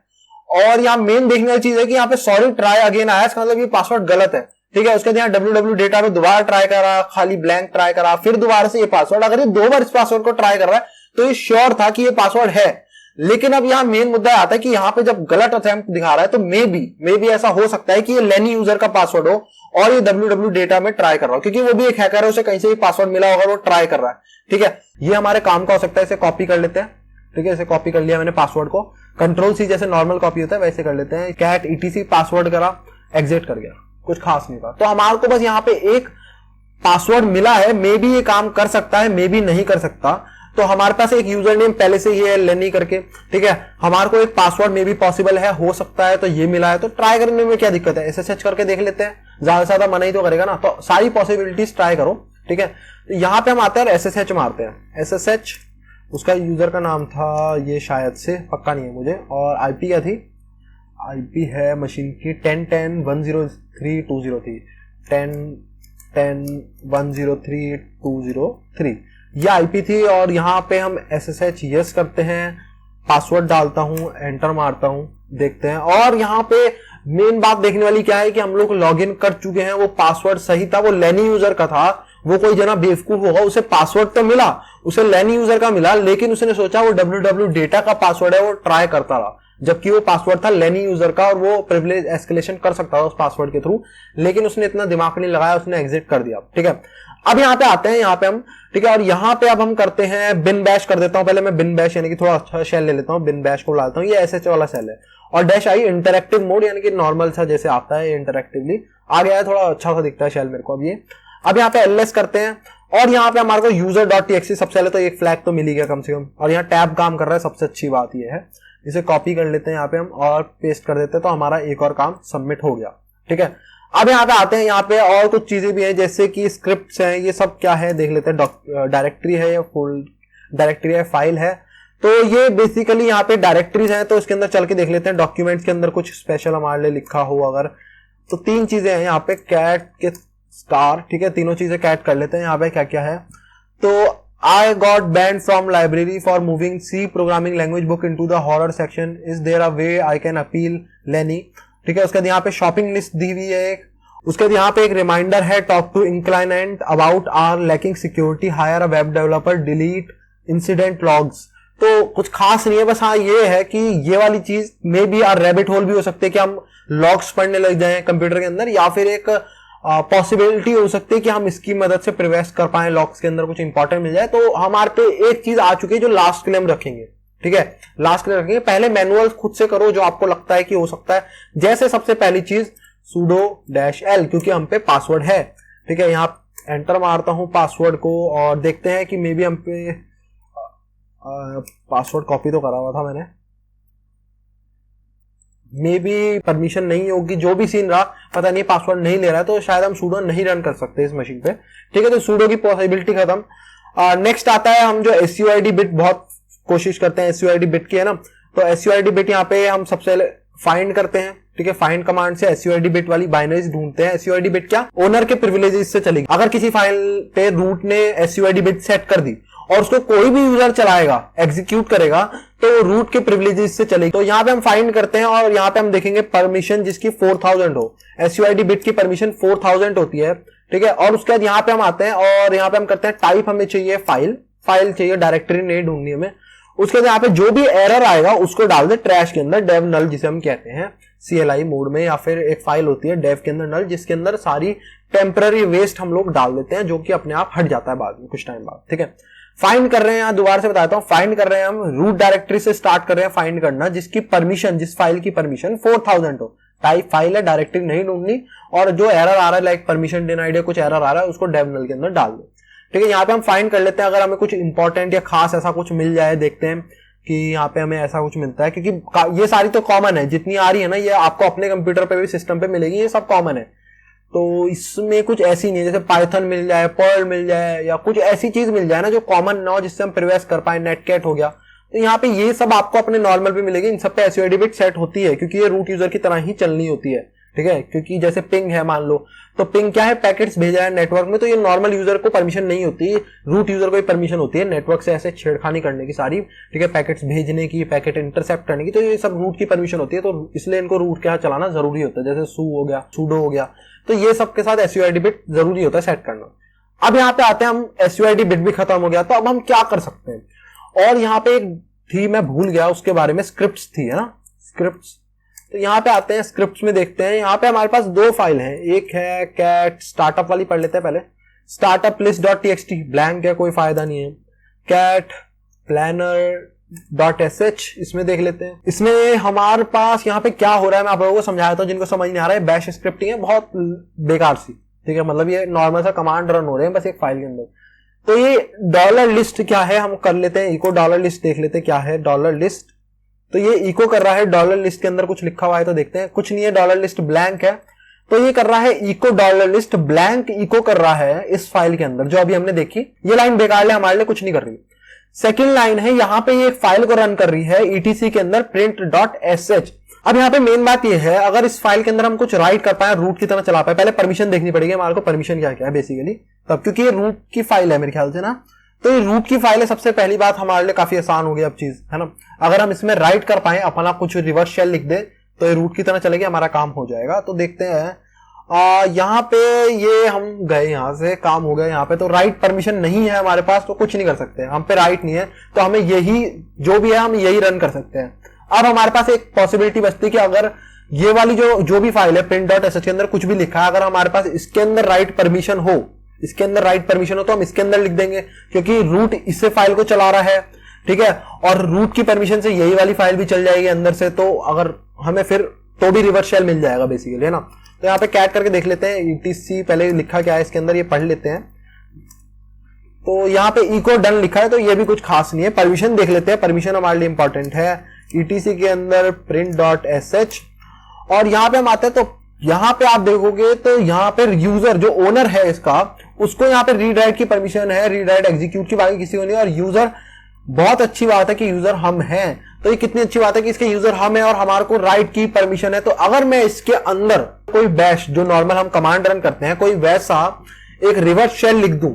और यहाँ मेन देखने वाली चीज है कि यहाँ पे सॉरी ट्राई अगेन आया, इसका मतलब ये पासवर्ड गलत है। ठीक है, उसके बाद यहाँ www डेटा पे दोबारा ट्राई करा, खाली ब्लैंक ट्राई करा, फिर दोबारा से ये पासवर्ड। अगर ये 2 बार इस पासवर्ड को ट्राई कर रहा है तो ये श्योर था कि ये पासवर्ड है। लेकिन अब यहाँ मेन मुद्दा आता है कि यहाँ पे जब गलत अटेम्प्ट दिखा रहा है तो मे बी ऐसा हो सकता है कि ये लेनी यूजर का पासवर्ड हो और ये www डेटा में ट्राई कर रहा हो, क्योंकि वो भी एक हैकर है, उसे कहीं से भी पासवर्ड मिला होगा, वो ट्राई कर रहा है। ठीक है, ये हमारे काम का हो सकता है। इसे कॉपी कर लेते हैं। ठीक है, इसे कॉपी कर लिया मैंने पासवर्ड को, Ctrl+C जैसे नॉर्मल कॉपी होता है वैसे कर लेते हैं। कैट etc पासवर्ड करा, एग्जिट कर गया, कुछ खास नहीं था। तो हमारे को बस यहाँ पे एक पासवर्ड मिला है, मे बी ये काम कर सकता है, मे बी नहीं कर सकता। तो हमारे पास एक यूजर नेम पहले से ही है लेनी करके। ठीक है, हमारे को एक पासवर्ड मे बी पॉसिबल है, हो सकता है, तो ये मिला है, तो ट्राई करने में क्या दिक्कत है, SSH करके देख लेते हैं, ज्यादा से ज्यादा मना ही तो करेगा ना। तो सारी पॉसिबिलिटीज ट्राई करो। ठीक है, तो यहाँ पे हम आते हैं और SSH मारते हैं। SSH उसका यूजर का नाम था, ये शायद से पक्का नहीं है मुझे, और IP क्या थी, IP है मशीन की 10.10.103.203 10.10.103.203 ये IP थी। और यहाँ पे हम SSH यस करते हैं, पासवर्ड डालता हूँ, एंटर मारता हूँ, देखते हैं। और यहाँ पे मेन बात देखने वाली क्या है कि हम लोग लॉग इन कर चुके हैं, वो पासवर्ड सही था, वो लेनी यूजर का था। वो कोई जना बेवकूफ होगा, उसे पासवर्ड तो मिला, उसे लेनी यूजर का मिला, लेकिन उसने सोचा वो www डेटा का पासवर्ड है, वो ट्राई करता रहा। जबकि वो पासवर्ड था लेनी यूजर का और वो प्रिविलेज एस्केलेशन कर सकता था उस पासवर्ड के थ्रू, लेकिन उसने इतना दिमाग नहीं लगाया, उसने एग्जिट कर दिया। ठीक है, अब यहाँ पे आते हैं, यहाँ पे हम, ठीक है, और यहाँ पे अब हम करते हैं बिन बैश कर देता हूँ। पहले मैं बिन बैश यानी कि थोड़ा अच्छा शेल ले लेता हूँ, बिन बैश को डालता हूँ, ये एसएच वाला शेल है। और डैश आई इंटरएक्टिव मोड यानी कि नॉर्मल सा जैसे आता है इंटरएक्टिवली आ गया है, थोड़ा अच्छा सा दिखता है शेल मेरे को। अब यहाँ पे एलएस करते हैं और यहाँ पे हमारे को यूजर डॉट टीएक्सटी, सबसे पहले तो एक फ्लैग तो मिल ही गया कम से कम, और यहाँ टैब काम कर रहा है, सबसे अच्छी बात ये है। इसे कॉपी कर लेते हैं यहाँ पे हम और पेस्ट कर देते हैं, तो हमारा एक और काम सबमिट हो गया। ठीक है, अब यहाँ पे आते हैं, यहाँ पे और कुछ चीजें भी हैं जैसे कि स्क्रिप्ट्स हैं, ये सब क्या है देख लेते हैं। डायरेक्टरी है या फुल डायरेक्टरी है, फाइल है, तो ये बेसिकली यहाँ पे डायरेक्टरीज हैं, तो इसके अंदर चल के देख लेते हैं डॉक्यूमेंट्स के अंदर कुछ स्पेशल हमारे लिए लिखा हो अगर, तो 3 चीजें हैं यहाँ पे कैट के स्टार। ठीक है, तीनों चीजें कैट कर लेते हैं। यहाँ पे क्या क्या है, तो I got banned from library for moving C programming language book into the horror section. Is there a way I can appeal Lenny? ठीक है, उसके बाद यहाँ पे शॉपिंग लिस्ट दी हुई है एक, उसके बाद यहाँ पे एक रिमाइंडर है टॉक टू इंक्लाइनेंट about our lacking security, hire a web developer, delete incident logs. तो कुछ खास नहीं है, बस हाँ ये है कि ये वाली चीज maybe are rabbit hole भी हो सकते हैं कि हम लॉग्स पढ़ने लग जाएं कंप्यूटर के अंदर, या फिर एक पॉसिबिलिटी हो सकती है कि हम इसकी मदद से प्रिवेस्ट कर पाए, लॉग्स के अंदर कुछ इंपॉर्टेंट मिल जाए। तो हमारे पे एक चीज आ चुकी है जो लास्ट के लिए हम रखेंगे। ठीक है, लास्ट के लिए रखेंगे, पहले मैनुअल खुद से करो जो आपको लगता है कि हो सकता है। जैसे सबसे पहली चीज sudo -l, क्योंकि हम पे पासवर्ड है। ठीक है, यहाँ एंटर मारता हूं पासवर्ड को और देखते हैं कि मे बी हम पे पासवर्ड कॉपी तो करा हुआ था मैंने, मे बी परमिशन नहीं होगी, जो भी सीन रहा पता नहीं, पासवर्ड नहीं ले रहा है, तो शायद हम sudo नहीं रन कर सकते इस मशीन पे। ठीक है, तो sudo की पॉसिबिलिटी खत्म। नेक्स्ट आता है हम जो SUID बिट बहुत कोशिश करते हैं, SUID बिट की है ना, तो SUID बिट यहाँ पे हम सबसे पहले फाइंड करते हैं। ठीक है, फाइंड कमांड से SUID बिट वाली बाइनरीज ढूंढते हैं। SUID बिट क्या ओनर के प्रिविलेजेस से चलेगी। अगर किसी फाइल पे रूट ने SUID बिट सेट कर दी और उसको कोई भी यूजर चलाएगा, एग्जीक्यूट करेगा, तो रूट के प्रिविलेजेस से चलेगी। तो यहाँ पे हम फाइंड करते हैं और यहाँ पे हम देखेंगे परमिशन जिसकी 4000 हो। SUID बिट की परमिशन 4000 होती है। ठीक है, और उसके बाद यहाँ पे हम आते हैं और यहाँ पे हम करते हैं टाइप हमें चाहिए फाइल चाहिए, डायरेक्टरी नहीं ढूंढनी हमें। उसके बाद यहाँ पे जो भी एरर आएगा उसको डाल दे ट्रैश के अंदर, डेव नल जिसे हम कहते हैं CLI मोड में, या फिर एक फाइल होती है डेव के अंदर नल जिसके अंदर सारी टेम्पररी वेस्ट हम लोग डाल देते हैं, जो कि अपने आप हट जाता है बाद में कुछ टाइम बाद। ठीक है, फाइंड कर रहे हैं, दोबारा से बताता हूं, फाइंड कर रहे हैं हम रूट डायरेक्टरी से स्टार्ट कर रहे हैं फाइंड करना जिसकी परमिशन, जिस फाइल की परमिशन 4000 हो। टाइप फाइल है, डायरेक्टरी नहीं ढूंढनी, और जो एरर आ रहा है लाइक परमिशन डिनाइड है, कुछ एरर आ रहा है, उसको डेव नल के अंदर डाल दो। ठीक है, यहाँ पे हम फाइंड कर लेते हैं, अगर हमें कुछ इंपॉर्टेंट या खास ऐसा कुछ मिल जाए, देखते हैं कि यहाँ पे हमें ऐसा कुछ मिलता है, क्योंकि ये सारी तो कॉमन है, जितनी आ रही है ना ये आपको अपने कंप्यूटर पे भी सिस्टम पे मिलेगी, ये सब कॉमन है। तो इसमें कुछ ऐसी नहीं है, जैसे पाइथन मिल जाए, पर्ल मिल जाए, या कुछ ऐसी चीज मिल जाए ना जो कॉमन ना हो, जिससे हम प्रिवेस्ट कर पाए, नेटकैट हो गया, तो यहाँ पे ये सब आपको अपने नॉर्मल पे मिलेगी। इन सब पे SUID बिट सेट होती है क्योंकि ये रूट यूजर की तरह ही चलनी होती है। ठीक है, क्योंकि जैसे पिंग है मान लो, तो पिंग क्या है, पैकेट्स भेजा है नेटवर्क में, तो ये नॉर्मल यूजर को परमिशन नहीं होती, रूट यूजर को ही परमिशन होती है नेटवर्क से ऐसे छेड़खानी करने की सारी। ठीक है, पैकेट्स भेजने की, पैकेट इंटरसेप्ट करने की, तो ये सब रूट की परमिशन होती है, तो इसलिए इनको रूट के यहाँ चलाना जरूरी होता है, जैसे हो गया, sudo हो गया, तो ये सब के साथ SUID बिट जरूरी होता है सेट करना। अब यहाँ पे आते हैं हम, SUID बिट भी खत्म हो गया, तो अब हम क्या कर सकते हैं। और यहाँ पे एक थी, मैं भूल गया उसके बारे में, स्क्रिप्ट्स थी, है ना, स्क्रिप्ट्स। तो यहाँ पे आते हैं, स्क्रिप्ट्स में देखते हैं। यहाँ पे हमारे पास 2 फाइल हैं, एक है कैट स्टार्टअप वाली, पढ़ लेते हैं पहले। Startup list dot txt blank है, कोई फायदा नहीं है। कैट प्लानर डॉट sh इसमें देख लेते हैं। इसमें हमारे पास यहाँ पे क्या हो रहा है मैं आप लोगों को समझाया था, जिनको समझ नहीं आ रहा है, बैश स्क्रिप्टिंग है बहुत बेकार सी। ठीक है, मतलब ये नॉर्मल सा कमांड रन हो रहे हैं बस एक फाइल के अंदर। तो ये डॉलर लिस्ट क्या है हम कर लेते हैं, इको डॉलर लिस्ट देख लेते हैं क्या है डॉलर लिस्ट। तो ये इको कर रहा है, डॉलर लिस्ट के अंदर कुछ लिखा हुआ है तो देखते हैं, कुछ नहीं है, डॉलर लिस्ट ब्लैंक है। तो ये कर रहा है echo dollar list blank, echo कर रहा है इस फाइल के अंदर जो अभी हमने देखी। ये लाइन बेकार है, हमारे लिए कुछ नहीं कर रही। सेकेंड लाइन है, यहाँ पे ये एक फाइल को रन कर रही है ETC के अंदर print.sh। अब यहाँ पे मेन बात ये है, अगर इस फाइल के अंदर हम कुछ राइट कर पाए, रूट की तरह चला पाए, पहले परमिशन देखनी पड़ेगी हमारे को, परमिशन क्या क्या है बेसिकली तब, क्योंकि ये रूट की फाइल है मेरे ख्याल से ना, तो ये रूट की फाइल है। सबसे पहली बात हमारे लिए काफी आसान हो गई अब चीज, है ना। अगर हम इसमें राइट कर पाए, अपना कुछ रिवर्स शेल लिख दे, तो ये रूट की तरह चलेगी, हमारा काम हो जाएगा। तो देखते हैं, यहाँ पे ये हम गए, यहाँ से काम हो गया। यहाँ पे तो राइट परमिशन नहीं है हमारे पास, तो कुछ नहीं कर सकते, हम पे राइट नहीं है, तो हमें यही जो भी है हम यही रन कर सकते हैं। अब हमारे पास एक पॉसिबिलिटी बचती है कि अगर ये वाली जो भी फाइल है print.sh के अंदर कुछ भी लिखा है, अगर हमारे पास इसके अंदर राइट परमिशन हो, तो हम इसके अंदर लिख देंगे, क्योंकि रूट इससे फाइल को चला रहा है, ठीक है, और रूट की परमिशन से यही वाली फाइल भी चल जाएगी अंदर से, तो अगर हमें फिर तो भी रिवर्स शेल मिल जाएगा बेसिकली, है ना। तो यहाँ पे कैट करके देख लेते हैं etc पहले लिखा क्या है इसके अंदर, ये पढ़ लेते हैं। तो यहाँ पे इको डन लिखा है, तो ये भी कुछ खास नहीं है। परमिशन देख लेते हैं, परमिशन हमारे लिए इंपॉर्टेंट है। etc के अंदर print.sh, और यहाँ पे हम आते हैं, तो यहाँ पे आप देखोगे तो यहाँ पे यूजर जो ओनर है इसका, उसको यहाँ पे रीड राइट की परमिशन है, रीड राइट एग्जीक्यूट की, बाकी किसी को नहीं। और यूजर, बहुत अच्छी बात है कि यूजर हम हैं, तो ये कितनी अच्छी बात है कि इसके यूजर हम है और हमारे को राइट की परमिशन है। तो अगर मैं इसके अंदर कोई बैश, जो नॉर्मल हम कमांड रन करते हैं, कोई वैसा एक रिवर्स शेल लिख दूं,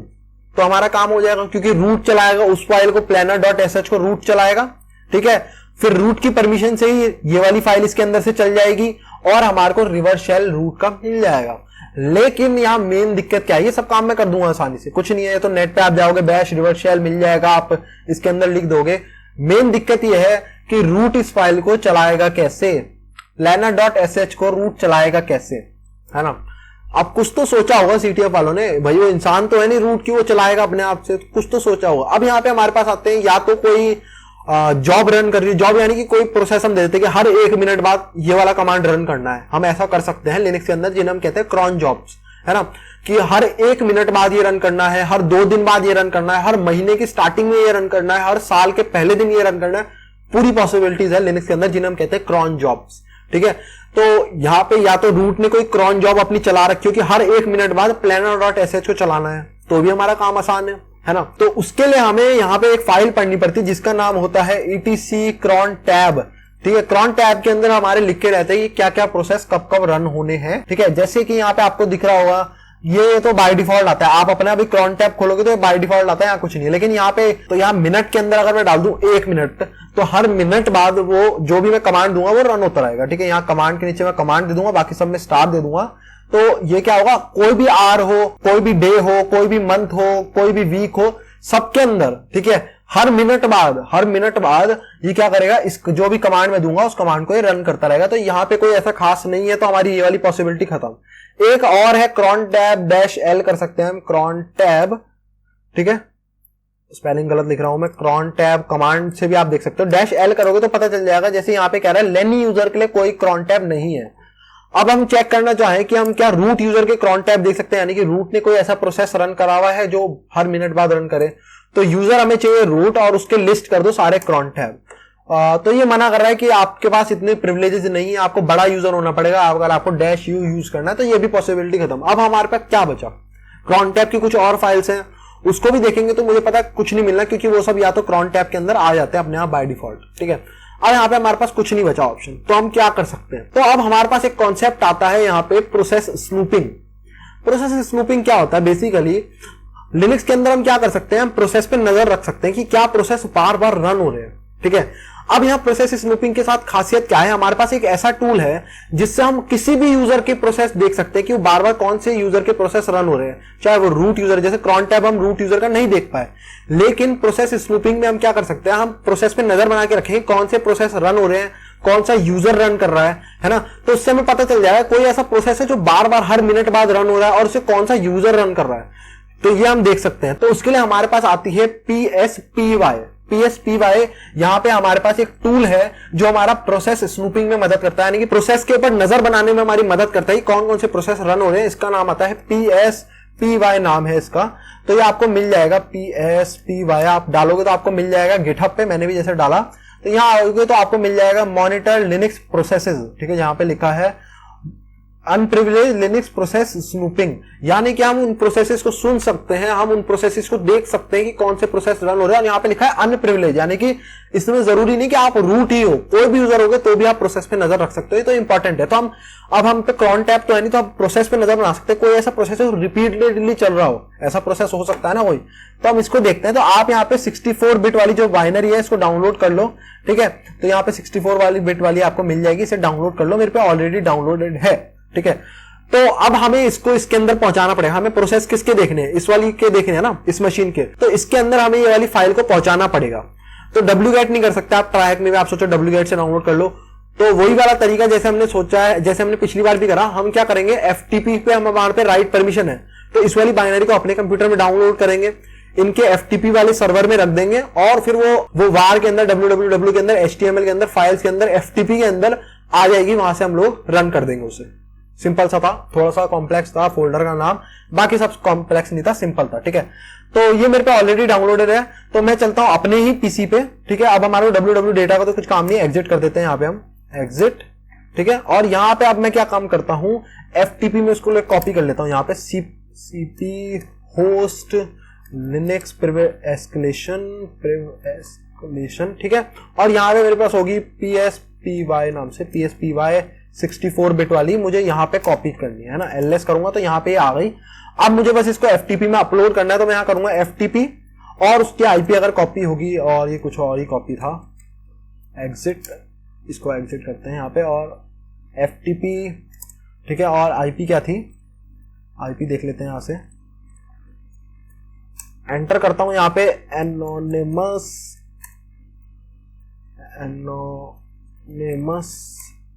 तो हमारा काम हो जाएगा, क्योंकि रूट चलाएगा उस फाइल को, planner.sh को रूट चलाएगा, ठीक है। फिर रूट की परमिशन से ही ये वाली फाइल इसके अंदर से चल जाएगी और हमारे को रिवर्स शेल रूट का मिल जाएगा। लेकिन यहाँ मेन दिक्कत क्या है, ये सब काम मैं कर दूंगा आसानी से, कुछ नहीं है। तो नेट पे आप जाओगे, बैश रिवर्स शेल मिल जाएगा, आप इसके अंदर लिख दोगे। मेन दिक्कत ये है कि रूट इस फाइल को चलाएगा कैसे, planner.sh को रूट चलाएगा कैसे, है ना। अब कुछ तो सोचा होगा CTF वालों ने, भाई वो इंसान तो है नहीं रूट की वो चलाएगा अपने आप से, कुछ तो सोचा होगा। अब यहाँ पे हमारे पास आते हैं, या तो कोई जॉब रन कर रही है, जॉब यानी कि कोई प्रोसेस हम दे देते हैं कि हर 1 मिनट बाद ये वाला कमांड रन करना है। हम ऐसा कर सकते हैं लिनक्स के अंदर, जिन्हें हम कहते हैं क्रॉन जॉब्स, है ना, कि हर 1 मिनट बाद ये रन करना है, हर 2 दिन बाद ये रन करना है, हर महीने की स्टार्टिंग में ये रन करना है, हर साल के पहले दिन ये रन करना है। पूरी पॉसिबिलिटीज है लिनक्स के अंदर, जिन्हें हम कहते हैं क्रॉन जॉब्स, ठीक है। तो यहाँ पे या तो रूट ने कोई क्रॉन जॉब अपनी चला रखी हो कि हर 1 मिनट बाद planner.sh को चलाना है, तो भी हमारा काम आसान है ना। तो उसके लिए हमें यहाँ पे एक फाइल पढ़नी पड़ती है जिसका नाम होता है etc cron tab, ठीक है। cron tab के अंदर हमारे लिखे रहते हैं कि क्या क्या प्रोसेस कब कब रन होने हैं, ठीक है। जैसे कि यहाँ पे आपको दिख रहा होगा, ये तो बाय डिफॉल्ट आता है, आप अपने अभी cron tab खोलोगे तो बाय डिफॉल्ट आता है, यहाँ कुछ नहीं है। लेकिन यहाँ पे तो यहाँ मिनट के अंदर अगर मैं डाल दूं 1 मिनट, तो हर मिनट बाद वो जो भी मैं कमांड दूंगा वो रन होता रहेगा, ठीक है। यहाँ कमांड के नीचे मैं कमांड दे दूंगा, बाकी सब में स्टार दे दूंगा। तो ये क्या होगा, कोई भी आर हो, कोई भी डे हो, कोई भी मंथ हो, कोई भी वीक हो, सबके अंदर, ठीक है, हर मिनट बाद ये क्या करेगा, इस जो भी कमांड में दूंगा उस कमांड को ये रन करता रहेगा। तो यहाँ पे कोई ऐसा खास नहीं है, तो हमारी ये वाली पॉसिबिलिटी खत्म। एक और है cron tab -l कर सकते हैं हम, cron tab, ठीक है, स्पेलिंग गलत लिख रहा हूं मैं, cron tab कमांड से भी आप देख सकते हो। -l करोगे तो पता चल जाएगा, जैसे यहाँ पे कह रहा है लेनी यूजर के लिए कोई cron tab नहीं है। अब हम चेक करना चाहें कि हम क्या रूट यूजर के cron tab देख सकते हैं, यानी कि रूट ने कोई ऐसा प्रोसेस रन करा हुआ है जो हर मिनट बाद रन करे। तो यूजर हमें चाहिए रूट, और उसके लिस्ट कर दो सारे cron tab। तो ये मना कर रहा है कि आपके पास इतने प्रिविलेजेस नहीं है, आपको बड़ा यूजर होना पड़ेगा अगर आपको -u यूज करना है। तो ये भी पॉसिबिलिटी खत्म। अब हमारे पास क्या बचा, cron tab की कुछ और फाइल्स हैं, उसको भी देखेंगे तो मुझे पता है कुछ नहीं मिलना, क्योंकि वो सब या तो cron tab के अंदर आ जाते हैं अपने आप बाय डिफॉल्ट, ठीक है। अब यहाँ पे हमारे पास कुछ नहीं बचा ऑप्शन, तो हम क्या कर सकते हैं। तो अब हमारे पास एक कॉन्सेप्ट आता है यहाँ पे, प्रोसेस स्नूपिंग। प्रोसेस स्नूपिंग क्या होता है, बेसिकली लिनक्स के अंदर हम क्या कर सकते हैं, हम प्रोसेस पे नजर रख सकते हैं कि क्या प्रोसेस बार बार रन हो रहे हैं, ठीक है। अब यहाँ प्रोसेस स्नूपिंग के साथ खासियत क्या है, हमारे पास एक ऐसा टूल है जिससे हम किसी भी यूजर के प्रोसेस देख सकते हैं कि वो बार बार कौन से यूजर के प्रोसेस रन हो रहे हैं, चाहे वो रूट यूजर, जैसे cron tab हम रूट यूजर का नहीं देख पाए, लेकिन प्रोसेस स्नूपिंग में हम क्या कर सकते हैं, हम प्रोसेस पे नजर बना के रखेंगे कौन से प्रोसेस रन हो रहे हैं, कौन सा यूजर रन कर रहा है ना। तो उससे हमें पता चल जाएगा कोई ऐसा प्रोसेस है जो बार बार हर मिनट बाद रन हो रहा है और उसे कौन सा यूजर रन कर रहा है, तो ये हम देख सकते हैं। तो उसके लिए हमारे पास आती है PSPY। यहाँ पे हमारे पास एक टूल है जो हमारा प्रोसेस स्नूपिंग में मदद करता है, यानी कि प्रोसेस के ऊपर नजर बनाने में हमारी मदद करता है कौन कौन से प्रोसेस रन हो रहे हैं। इसका नाम आता है PSPY, नाम है इसका। तो ये आपको मिल जाएगा PSPY, आप डालोगे तो आपको मिल जाएगा गिटहब पे, मैंने भी जैसे डाला। तो यहाँ आओगे तो आपको मिल जाएगा मॉनिटर लिनक्स प्रोसेसेस, ठीक है, यहाँ पे लिखा है अनप्रिविलेज लिनक्स प्रोसेस स्नूपिंग, यानी कि हम उन प्रोसेसेस को सुन सकते हैं, हम उन प्रोसेसेस को देख सकते हैं कि कौन से प्रोसेस रन हो रहे हैं। और यहाँ पे लिखा है अनप्रिविलेज, यानी कि इसमें जरूरी नहीं कि आप रूट ही हो, कोई भी यूजर होगे तो भी आप प्रोसेस पे नजर रख सकते हो, तो इंपॉर्टेंट है। तो हम पे cron tab तो है नहीं, तो आप प्रोसेस पे नजर बना सकते हैं। कोई ऐसा प्रोसेस है रिपीटेडली चल रहा हो, ऐसा प्रोसेस हो सकता है ना कोई, तो हम इसको देखते हैं। तो आप यहाँ पे 64 बिट वाली जो बाइनरी है इसको डाउनलोड कर लो, ठीक है। तो यहाँ पे 64 वाली बिट वाली आपको मिल जाएगी, इसे डाउनलोड कर लो, मेरे पे ऑलरेडी डाउनलोडेड है, ठीक है। तो अब हमें इसको इसके अंदर पहुंचाना पड़ेगा, हमें प्रोसेस किसके देखने हैं, इस वाली के देखने हैं ना, इस मशीन के। तो इसके अंदर हमें ये वाली फाइल को पहुंचाना पड़ेगा। तो wget नहीं कर सकते आप ट्राई हैक में भी, आप सोचो wget से डाउनलोड कर लो। तो वही वाला तरीका जैसे हमने सोचा है, जैसे हमने पिछली बार भी करा, हम क्या करेंगे FTP पे हम वहां पे राइट परमिशन है तो इस वाली बाइनरी को अपने कंप्यूटर में डाउनलोड करेंगे, इनके FTP वाले सर्वर में रख देंगे और फिर वो var के अंदर, www के अंदर, HTML के अंदर, फाइल्स के अंदर, FTP के अंदर आ जाएगी, वहां से हम लोग रन कर देंगे उसे। सिंपल सा था, थोड़ा सा कॉम्प्लेक्स था फोल्डर का नाम, बाकी सब कॉम्प्लेक्स नहीं था, सिंपल था। ठीक है, तो ये मेरे पे ऑलरेडी डाउनलोडेड है, तो मैं चलता हूं अपने ही पीसी पे। ठीक है, अब हमारे www डेटा का तो कुछ काम नहीं है, एग्जिट कर देते हैं यहाँ पे हम, एग्जिट। ठीक है, और यहाँ पे अब मैं क्या काम करता हूँ, FTP में उसको कॉपी कर लेता हूँ, यहाँ पे cp होस्ट लिनक्स एस्केलेशन। ठीक है, और यहाँ पे मेरे पास होगी PSPY नाम से, PSPY 64 बिट वाली, मुझे यहाँ पे कॉपी करनी है ना, ls करूंगा तो यहाँ पे आ गई। अब मुझे बस इसको FTP में अपलोड करना है, तो मैं यहाँ करूंगा FTP और उसकी IP अगर कॉपी होगी, और ये कुछ और ही कॉपी था, एग्जिट, इसको एग्जिट करते हैं यहाँ पे, और FTP। ठीक है, और IP क्या थी, IP देख लेते हैं यहाँ से, एंटर करता हूं यहाँ पे एनोनिमस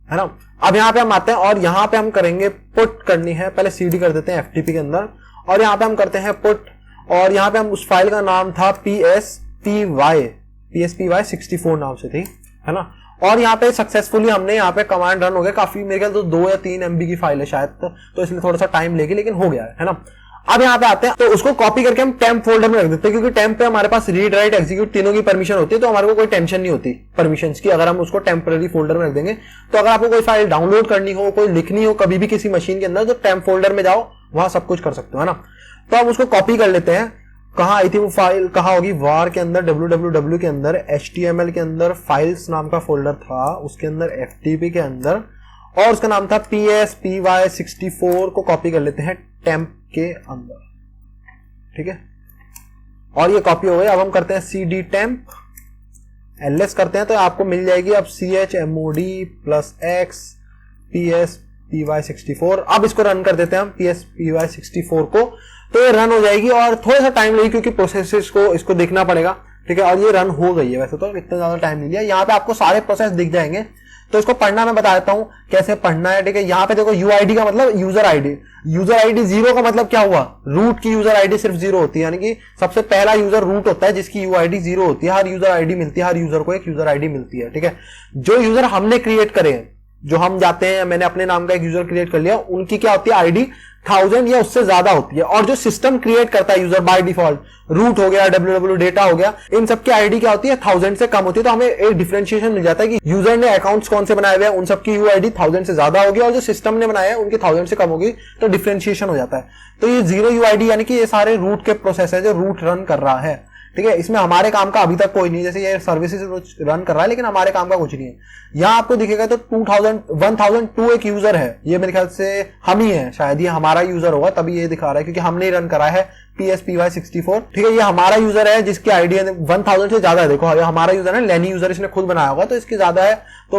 है ना। अब यहाँ पे हम आते हैं और यहाँ पे हम करेंगे पुट करनी है, पहले CD कर देते हैं FTP के अंदर, और यहाँ पे हम करते हैं पुट, और यहाँ पे हम उस फाइल का नाम था PSPY 64 नाम से थी, है ना। और यहाँ पे सक्सेसफुली हमने यहाँ पे कमांड रन हो गया, काफी मेरे ख्याल तो 2 या 3 MB की फाइल है शायद, तो इसलिए थोड़ा सा टाइम लेगी, लेकिन हो गया है ना। अब यहाँ पे आते हैं, तो उसको कॉपी करके हम टेम्प फोल्डर में रख देते हैं, क्योंकि टेम्प पे हमारे पास रीड राइट एग्जीक्यूट तीनों की परमिशन होती है, तो हमारे को कोई टेंशन नहीं होती परमिशंस की, अगर हम उसको टेम्पररी फोल्डर में रख देंगे। तो अगर आपको कोई फाइल डाउनलोड करनी हो, कोई लिखनी हो कभी भी किसी मशीन के अंदर, तो टेम्प फोल्डर में जाओ, वहां सब कुछ कर सकते हो, है ना। तो हम उसको कॉपी कर लेते हैं, कहाँ आई थी वो फाइल, कहाँ होगी, var के अंदर, www के अंदर, HTML के अंदर फाइल्स नाम का फोल्डर था, उसके अंदर FTP के अंदर, और उसका नाम था PSPY 64 को कॉपी कर लेते हैं टेम्प के अंदर। ठीक है, और ये कॉपी हो गई। अब हम करते हैं CD temp, ls करते हैं, तो आपको मिल जाएगी अब chmod +x PSPY 64। अब इसको रन कर देते हैं हम PSPY 64 को, तो ये रन हो जाएगी, और थोड़ा सा टाइम लगेगी क्योंकि प्रोसेस को इसको देखना पड़ेगा। ठीक है, और ये रन हो गई है, वैसे तो इतना ज्यादा टाइम नहीं लिया। यहाँ पे आपको सारे प्रोसेस दिख जाएंगे, तो इसको पढ़ना मैं बता देता हूं कैसे पढ़ना है। ठीक है, यहाँ पे देखो UID का मतलब यूजर आईडी, यूजर आईडी 0 का मतलब क्या हुआ, रूट की यूजर आईडी सिर्फ 0 होती है, यानी कि सबसे पहला यूजर रूट होता है जिसकी UID 0 होती है। हर यूजर आईडी मिलती है, हर यूजर को एक यूजर आईडी मिलती है। ठीक है, जो यूजर हमने क्रिएट करे हैं, जो हम जाते हैं, मैंने अपने नाम का एक यूजर क्रिएट कर लिया, उनकी क्या होती है आईडी 1000 या उससे ज्यादा होती है। और जो सिस्टम क्रिएट करता है यूजर बाय डिफॉल्ट, रूट हो गया, www डेटा हो गया, इन सब की आईडी क्या होती है 1000 से कम होती है। तो हमें एक डिफरेंशिएशन मिल जाता है कि यूजर ने अकाउंट्स कौन से बनाए हुए हैं, उन सबकी UID 1000 से ज्यादा होगी, और जो सिस्टम ने बनाया है उनकी 1000 से कम होगी, तो डिफरेंशिएशन हो जाता है। तो ये 0 UID यानी कि ये सारे रूट के प्रोसेस है जो रूट रन कर रहा है। ठीक है, इसमें हमारे काम का अभी तक कोई नहीं, जैसे ये सर्विसेज रन कर रहा है, लेकिन हमारे काम का कुछ नहीं है। यहाँ आपको दिखेगा तो 1002 एक यूजर है, ये मेरे ख्याल से हम ही है, शायद ये हमारा यूजर होगा, तभी ये दिखा रहा है, क्योंकि हमने ही रन करा है PSPY 64। ठीक है, ये हमारा यूजर है जिसकी आईडी 1000 से ज्यादा है। देखो ये हमारा यूजर है, लेनी यूजर, इसने खुद बनाया होगा तो इसकी ज्यादा है, तो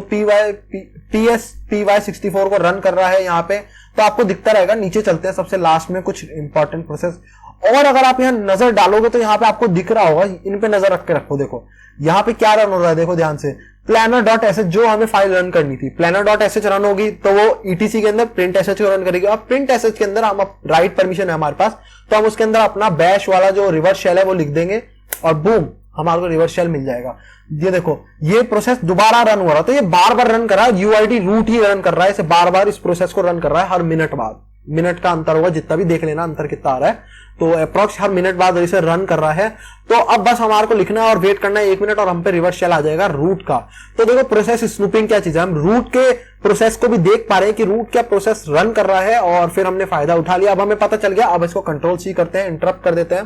PSPY 64 को रन कर रहा है यहाँ पे। तो आपको दिखता रहेगा। नीचे चलते हैं, सबसे लास्ट में कुछ इंपॉर्टेंट प्रोसेस, और अगर आप यहाँ नजर डालोगे तो यहाँ पे आपको दिख रहा होगा, इन पे नजर रख के रखो। देखो यहाँ पे क्या रन हो रहा है, देखो ध्यान से, planner.sh जो हमें फाइल रन करनी थी, planner.sh रन होगी तो वो etc के अंदर print.sh को रन करेगी। और print.sh के अंदर हम राइट परमिशन है हमारे पास, तो हम उसके अंदर अपना बैश वाला जो रिवर्स शेल है वो लिख देंगे, और बूम हमारे को रिवर्स शेल मिल जाएगा। ये देखो ये प्रोसेस दोबारा रन हो रहा है, तो ये बार बार रन कर रहा है, UID रूट ही रन कर रहा है, इसे बार बार इस प्रोसेस को रन कर रहा है, हर मिनट बाद, मिनट का अंतर होगा, जितना भी देख लेना अंतर कितना आ रहा है, तो अप्रॉक्स हर मिनट बाद इसे रन कर रहा है। तो अब बस हमारे को लिखना है और वेट करना है 1 मिनट, और हम पे रिवर्स शेल आ जाएगा रूट का। तो देखो प्रोसेस स्नूपिंग क्या चीज है, हम रूट के प्रोसेस को भी देख पा रहे हैं कि रूट क्या प्रोसेस रन कर रहा है, और फिर हमने फायदा उठा लिया। अब हमें पता चल गया, अब इसको Ctrl+C करते हैं, इंटरप्ट कर देते हैं।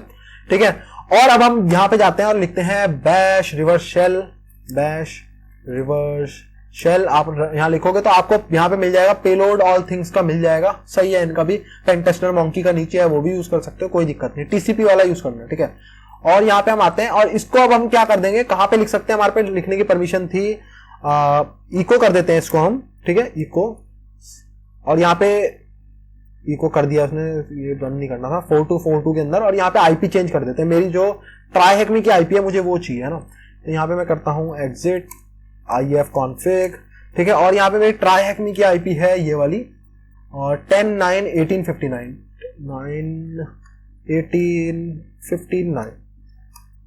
ठीक है, और अब हम यहां पे जाते हैं और लिखते हैं bash reverse shell, bash reverse shell. आप यहां लिखोगे तो आपको यहां पे मिल जाएगा पेलोड ऑल थिंग्स का मिल जाएगा, सही है। इनका भी पेंटेस्टर मॉन्की का नीचे है, वो भी यूज कर सकते हो, कोई दिक्कत नहीं, TCP वाला यूज करना है। ठीक है, और यहाँ पे हम आते हैं, और इसको अब हम क्या कर देंगे, कहां पे लिख सकते हैं, हमारे पे लिखने की परमिशन थी, इको कर देते हैं इसको हम। ठीक है, इको, और यहाँ पे इको कर दिया उसने, ये रन नहीं करना था 4242 के अंदर, और यहाँ पे IP चेंज कर देते हैं। मेरी जो ट्राई हैक में की IP है मुझे वो चाहिए, है ना, तो यहाँ पे मैं करता हूँ एग्जिट IF config, ठीक है। और यहाँ पे मेरी TryHackMe की IP है ये वाली, और 10.9.1859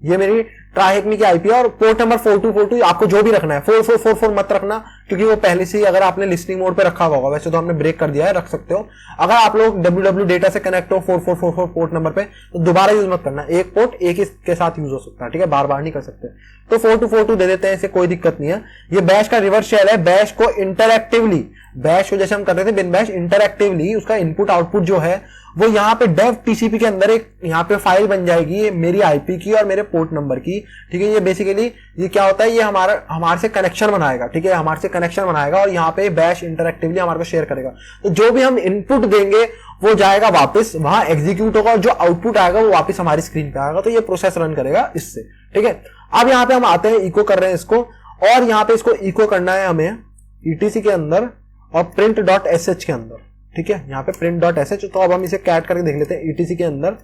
ये मेरी TryHackMe की IP है। और पोर्ट नंबर 4242 आपको जो भी रखना है, 4444 मत रखना, क्योंकि वो पहले से ही अगर आपने लिस्निंग मोड पे रखा होगा, वैसे तो हमने ब्रेक कर दिया है, रख सकते हो। अगर आप लोग www डेटा से कनेक्ट हो 4444 पोर्ट नंबर पे, तो दोबारा यूज मत करना, एक पोर्ट एक ही के साथ यूज हो सकता है, ठीक है, बार बार नहीं कर सकते। तो 4242 दे देते हैं, इसे कोई दिक्कत नहीं है। ये बैश का रिवर्स शेल है। बैश को इंटरएक्टिवली, बैश को जैसे हम कर रहे थे बिन बैश, इंटरएक्टिवली उसका इनपुट आउटपुट जो है वो यहाँ पे डेव टीसीपी के अंदर एक यहाँ पे फाइल बन जाएगी मेरी आईपी की और मेरे पोर्ट नंबर की, ठीक है। ये बेसिकली ये क्या होता है, ये हमारे से कनेक्शन बनाएगा, ठीक है, हमारे से कनेक्शन बनाएगा और यहाँ पे बैश इंटरएक्टिवली हमारे को शेयर करेगा। तो जो भी हम इनपुट देंगे वो जाएगा वापस वहां एग्जीक्यूट होगा, और जो आउटपुट आएगा वो वापस हमारी स्क्रीन पे आएगा। तो ये प्रोसेस रन करेगा इससे, ठीक है। अब यहाँ पे हम आते हैं, इको कर रहे हैं इसको, और यहाँ पे इसको इको करना है हमें ETC के अंदर और print.sh के अंदर, ठीक है। यहाँ पे print.sh, तो अब हम इसे कैट करके देख लेते हैं। ETC के अंदर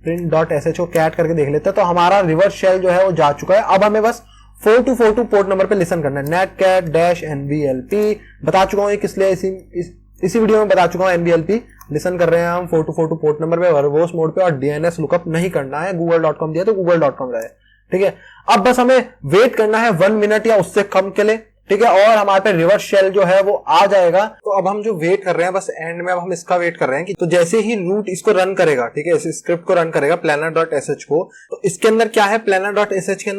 print.sh को कैट करके देख लेते हैं, तो हमारा रिवर्स शेल जो है वो जा चुका है। अब हमें बस 4242 पोर्ट नंबर पे लिसन करना है, netcat-nvlp बता चुका हूँ किस लिए, इसी वीडियो में बता चुका हूँ। nvlp लिसन कर रहे हैं हम 4242 पोर्ट नंबर पे, वर्बोस मोड पे, और DNS लुकअप नहीं करना है। google.com दिया तो google.com रहे, ठीक है। अब बस हमें वेट करना है 1 मिनट या उससे कम के लिए, ठीक है, और हमारे पे रिवर्स शेल जो है वो आ जाएगा। तो अब हम जो वेट कर रहे हैं, बस एंड में अब हम इसका वेट कर रहे हैं कि तो जैसे ही रूट इसको रन करेगा, ठीक है, इस स्क्रिप्ट को रन करेगा planner.sh को, तो इसके अंदर क्या है, planner.sh के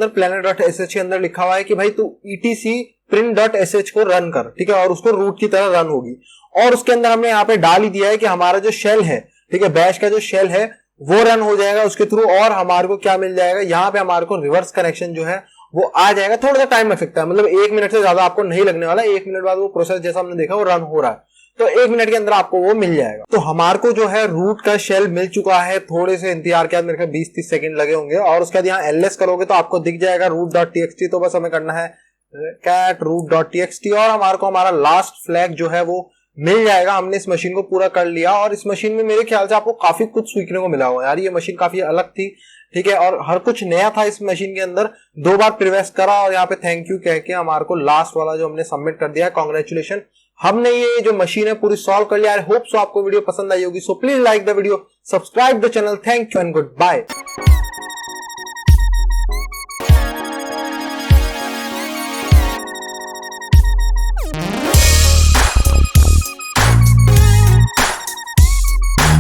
अंदर लिखा हुआ है कि भाई तू etc print.sh को रन कर, ठीक है, और उसको रूट की तरह रन होगी। और उसके अंदर हमने यहाँ पे डाल ही दिया है कि हमारा जो शेल है, ठीक है, बैश का जो शेल है वो रन हो जाएगा उसके थ्रू, और हमारे को क्या मिल जाएगा, यहाँ पे हमारे को रिवर्स कनेक्शन जो है वो आ जाएगा। थोड़ा सा टाइम लग सकता है, मतलब 1 मिनट से ज्यादा आपको नहीं लगने वाला। 1 मिनट बाद वो प्रोसेस जैसा हमने देखा वो रन हो रहा है, तो 1 मिनट के अंदर आपको वो मिल जाएगा। तो हमारे को जो है रूट का शेल मिल चुका है। थोड़े से इंतजार के बाद मेरे ख्याल 20-30 सेकंड लगे होंगे, और उसके बाद यहाँ ls करोगे तो आपको दिख जाएगा root.txt। तो बस हमें करना है cat root.txt, और हमारे को हमारा लास्ट फ्लैग जो है वो मिल जाएगा। हमने इस मशीन को पूरा कर लिया, और इस मशीन में मेरे ख्याल से आपको काफी कुछ सीखने को मिला होगा यार। ये मशीन काफी अलग थी, ठीक है, और हर कुछ नया था इस मशीन के अंदर। 2 बार प्रिवेस करा और यहाँ पे थैंक यू कह के हमारे को लास्ट वाला जो हमने सबमिट कर दिया है, कांग्रेचुलेशन, हमने ये जो मशीन है पूरी सॉल्व कर लिया। आई होप सो आपको वीडियो पसंद आई होगी। So please like the video, subscribe the channel. Thank you and good bye.